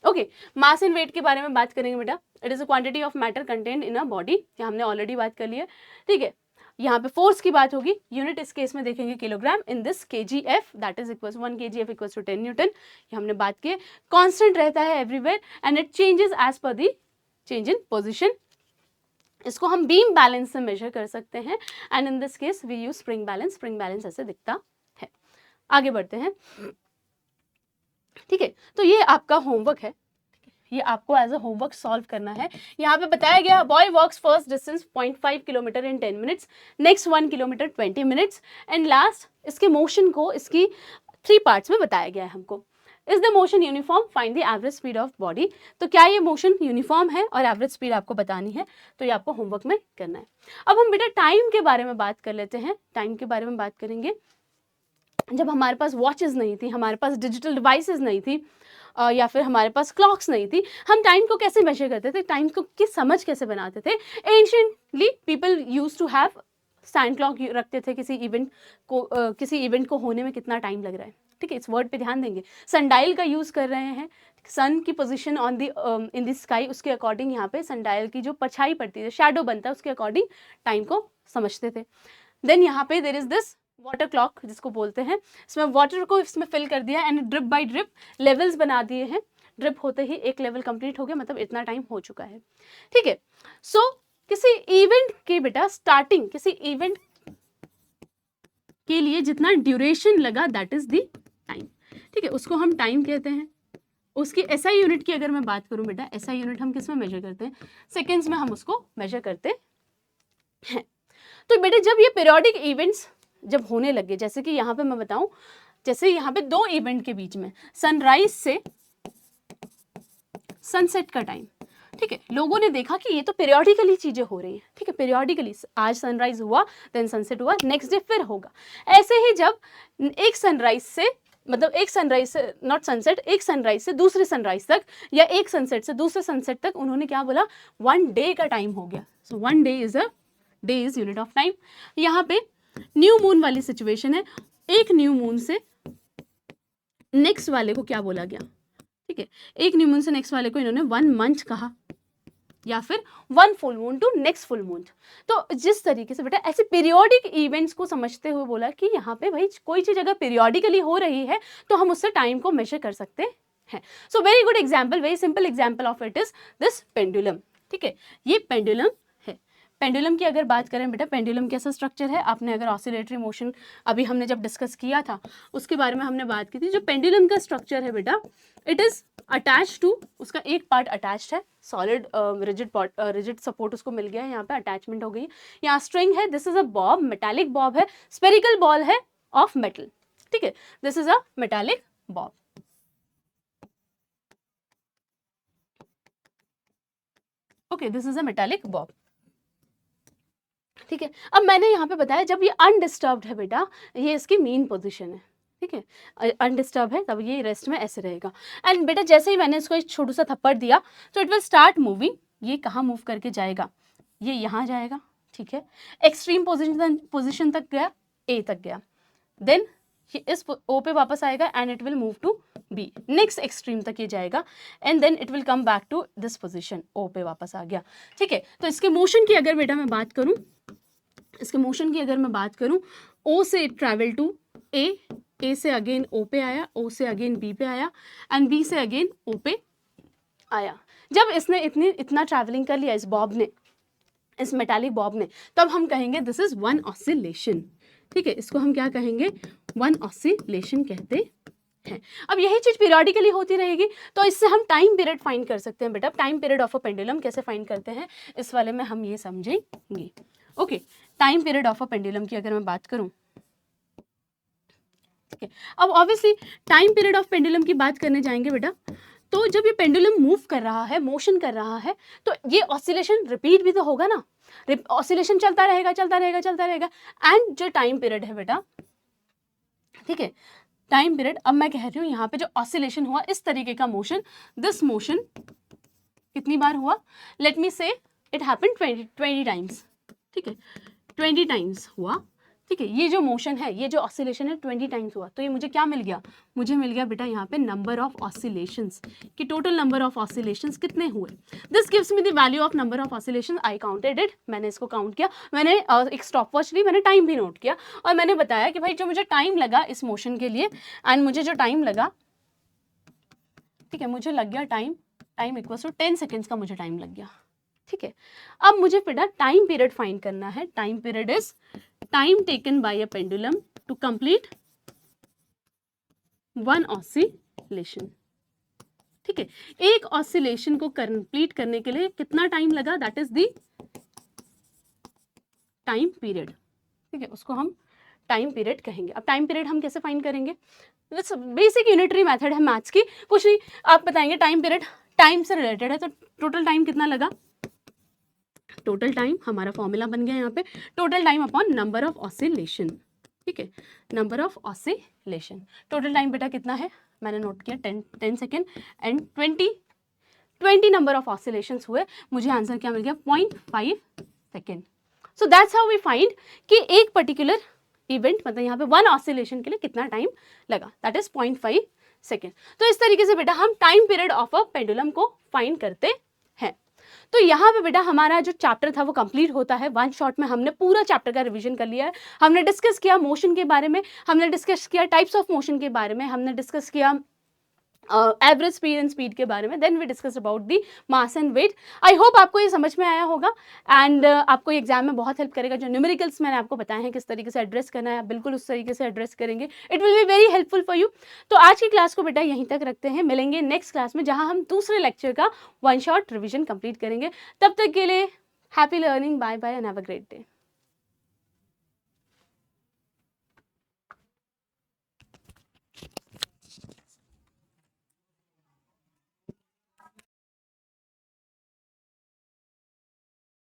A: Okay, mass and weight के बारे में बात करेंगे बेटा। It is a quantity of matter content in a body, ये हमने ऑलरेडी बात कर ली है। ठीक है, यहाँ पे फोर्स की बात होगी, यूनिट इस केस में देखेंगे kilogram, in this kgf that is equals 1 kgf equals to 10 newton. ये हमने बात की, कांस्टेंट रहता है everywhere and it changes as per the change in position. इसको हम बीम बैलेंस से मेजर कर सकते हैं and in this case we use spring balance. Spring balance ऐसे दिखता है। आगे बढ़ते हैं, ठीक है। तो ये आपका होमवर्क है, ये आपको एज अ होमवर्क सॉल्व करना है। यहाँ पे बताया गया boy walks first distance 0.5 kilometer in 10 minutes, next 1 kilometer 20 minutes and last इसके मोशन को इसकी 3 पार्ट्स में बताया गया है हमको। Is the motion uniform, find the average speed of body. तो क्या ये मोशन यूनिफॉर्म है और एवरेज स्पीड आपको बतानी है, तो ये आपको होमवर्क में करना है। अब हम बेटा टाइम के बारे में बात कर लेते हैं। टाइम के बारे में बात करेंगे, जब हमारे पास वॉचेस नहीं थी, हमारे पास डिजिटल डिवाइसेस नहीं थी या फिर हमारे पास क्लॉक्स नहीं थी, हम टाइम को कैसे मेजर करते थे, टाइम को की समझ कैसे बनाते थे। Anciently people use to have stand clock रखते थे, किसी इवेंट को होने में कितना टाइम लग रहा है, ठीक है, इस वर्ड पे ध्यान देंगे। सनडायल का यूज़ कर रहे हैं, सन की position on the in the sky, उसके अकॉर्डिंग यहाँ पे सनडायल की जो परछाई पड़ती है, शैडो बनता है, उसके अकॉर्डिंग टाइम को समझते थे। देन यहाँ पे there is this water clock जिसको बोलते हैं, इसमें वाटर को इसमें फिल कर दिया and drip by drip levels बना दिए हैं। ड्रिप होते ही एक लेवल कंप्लीट हो गया, मतलब इतना टाइम हो चुका है, ठीक है। सो किसी इवेंट की बेटा स्टार्टिंग, किसी इवेंट के लिए जितना ड्यूरेशन लगा दैट इज द टाइम, ठीक है, उसको हम टाइम कहते हैं। उसकी एसआई यूनिट की अगर मैं बात करूं बेटा, एसआई यूनिट हम किस में मेजर करते हैं, सेकेंड्स में हम उसको मेजर करते हैं। तो बेटे जब ये पीरियोडिक इवेंट्स जब होने लगे, जैसे कि यहाँ पे मैं बताऊं, जैसे यहाँ पे 2 इवेंट के बीच में सनराइज से सनसेट का टाइम, ठीक है, लोगों ने देखा कि ये तो पीरियोडिकली चीजें हो रही हैं, ठीक है, पीरियोडिकली आज सनराइज हुआ, देन सनसेट हुआ, नेक्स्ट डे फिर होगा। ऐसे ही जब एक सनराइज से, मतलब एक सनराइज से, नॉट सनसेट, एक सनराइज से दूसरे सनराइज तक या एक सनसेट से दूसरे सनसेट तक, उन्होंने क्या बोला, 1 डे का टाइम हो गया। सो 1 day is unit of time. यहाँ पे न्यू मून वाली सिचुएशन है, एक न्यू मून से नेक्स्ट वाले को क्या बोला गया, ठीक है, एक न्यू मून से नेक्स्ट वाले को इन्होंने 1 मंथ कहा, या फिर 1 full moon to next full moon. तो जिस तरीके से बेटा ऐसे पीरियोडिक इवेंट्स को समझते हुए बोला कि यहाँ पे भाई कोई चीज अगर पीरियोडिकली हो रही है तो हम उससे टाइम को मेजर कर सकते हैं। So very good example, very simple example of it is this pendulum, ठीक है, ये पेंडुलम है। पेंडुलम की अगर बात करें बेटा, पेंडुलम कैसा स्ट्रक्चर है, आपने अगर ऑसिलेटरी मोशन अभी हमने जब डिस्कस किया था उसके बारे में हमने बात की थी। जो पेंडुलम का स्ट्रक्चर है बेटा, इट इज अटैच टू, उसका एक पार्ट अटैच्ड है, सॉलिड रिजिड सपोर्ट उसको मिल गया है, यहाँ पे अटैचमेंट हो गई। यहाँ स्ट्रिंग है, this is a Bob, metallic Bob है, स्पेरिकल बॉल है ऑफ मेटल, ठीक है, this is a metallic Bob. Okay, this is a metallic Bob, ठीक है। अब मैंने यहाँ पे बताया जब ये अनडिस्टर्ब्ड है बेटा, ये इसकी मेन पोजीशन है, ठीक है, अनडिस्टर्ब है, तब ये रेस्ट में ऐसे रहेगा। एंड बेटा जैसे ही मैंने इसको एक छोटा सा थप्पड़ दिया तो इट विल स्टार्ट मूविंग। ये कहाँ मूव करके जाएगा, ये यहाँ जाएगा, ठीक है, एक्सट्रीम पोजीशन तक गया, ए तक गया, देन इस ओ पे वापस आएगा and it will move to B, next extreme तक ये जाएगा and then it will come back to this position, O पे वापस आ गया, ठीक है। तो इसके मोशन की अगर बेटा मैं बात करूं, इसके मोशन की अगर मैं बात करूं, ओ से इट ट्रैवल टू ए, ए से अगेन ओ पे आया, ओ से अगेन बी पे आया एंड बी से अगेन ओ पे आया। जब इसने इतना ट्रैवलिंग कर लिया इस बॉब ने, इस मेटालिक बॉब ने, तब हम कहेंगे दिस इज 1 ऑसिलेशन, ठीक है, इसको हम क्या कहेंगे, 1 ऑसिलेशन कहते हैं। अब यही चीज पीरियोडिकली होती रहेगी, तो इससे हम टाइम पीरियड फाइंड कर सकते हैं बेटा। Time period of a pendulum कैसे फाइंड करते हैं इस वाले में हम ये समझेंगे। Okay, time period of a pendulum की अगर मैं बात करूं, ठीक है, अब obviously time period of pendulum की बात करने जाएंगे बेटा, तो जब ये पेंडुलम मूव कर रहा है, मोशन कर रहा है, तो ये ऑसिलेशन रिपीट भी तो होगा ना, ऑसिलेशन चलता रहेगा चलता रहेगा चलता रहेगा। एंड जो टाइम पीरियड है बेटा, ठीक है, टाइम पीरियड, अब मैं कह रही हूँ यहाँ पे जो ऑसिलेशन हुआ, इस तरीके का मोशन, दिस मोशन कितनी बार हुआ, लेट मी से इट हैपेंड 20 टाइम्स, ठीक है, 20 टाइम्स हुआ, ठीक है, ये जो मोशन है, ये जो ऑसिलेशन है 20 टाइम्स हुआ, तो ये मुझे क्या मिल गया, मुझे मिल गया बेटा यहाँ पे नंबर ऑफ ऑसिलेशंस, कि टोटल नंबर ऑफ ऑसिलेशंस कितने हुए। This gives me the value of number of oscillations, I counted it, मैंने इसको काउंट किया, मैंने एक स्टॉप वॉच ली, मैंने टाइम भी नोट किया, और मैंने बताया कि भाई जो मुझे टाइम लगा इस मोशन के लिए, एंड मुझे जो टाइम लगा, ठीक है, मुझे लग गया टाइम इक्वल्स टू 10 सेकेंड्स का मुझे टाइम लग गया। ठीक है, अब मुझे बेटा टाइम पीरियड फाइंड करना है। Time period is time taken by a pendulum to complete one oscillation. ठीक है, एक ऑसिलेशन को कंप्लीट करने के लिए कितना टाइम लगा, that is the time period. ठीक है, उसको हम टाइम पीरियड कहेंगे। अब टाइम पीरियड हम कैसे फाइंड करेंगे, बेसिक यूनिटरी मेथड है मैथ्स की, कुछ नहीं, आप बताएंगे टाइम पीरियड टाइम से रिलेटेड है, तो टोटल टाइम कितना लगा, टोटल टाइम हमारा फॉर्मूला बन गया यहाँ पे, total time upon number of oscillation. ठीक है, number of oscillation, total time बेटा कितना है, मैंने नोट किया 10 second and 20 number of oscillations हुए, मुझे आंसर क्या मिल गया 0.5 second. So that's how we find कि एक पर्टिकुलर इवेंट, मतलब यहाँ पे वन ऑसिलेशन के लिए कितना टाइम लगा, दैट इज 0.5 सेकेंड। तो इस तरीके से बेटा हम time period of a pendulum को फाइंड करते हैं। तो यहाँ पे बेटा हमारा जो चैप्टर था वो कंप्लीट होता है। वन शॉट में हमने पूरा चैप्टर का रिवीजन कर लिया है। हमने डिस्कस किया मोशन के बारे में, हमने डिस्कस किया टाइप्स ऑफ मोशन के बारे में, हमने डिस्कस किया एवरेज स्पीड एंड स्पीड के बारे में, then we discuss about the mass and weight. I hope आपको ये समझ में आया होगा, एंड आपको एग्जाम में बहुत हेल्प करेगा। जो न्यूमेरिकल्स मैंने आपको बताए हैं किस तरीके से एड्रेस करना है, आप बिल्कुल उस तरीके से एड्रेस करेंगे, it will be very helpful for you. तो आज की क्लास को बेटा यहीं तक रखते हैं, मिलेंगे नेक्स्ट क्लास में जहाँ हम दूसरे लेक्चर का वन शॉट रिविजन कंप्लीट करेंगे। तब तक के लिए happy learning, bye bye and have a great day.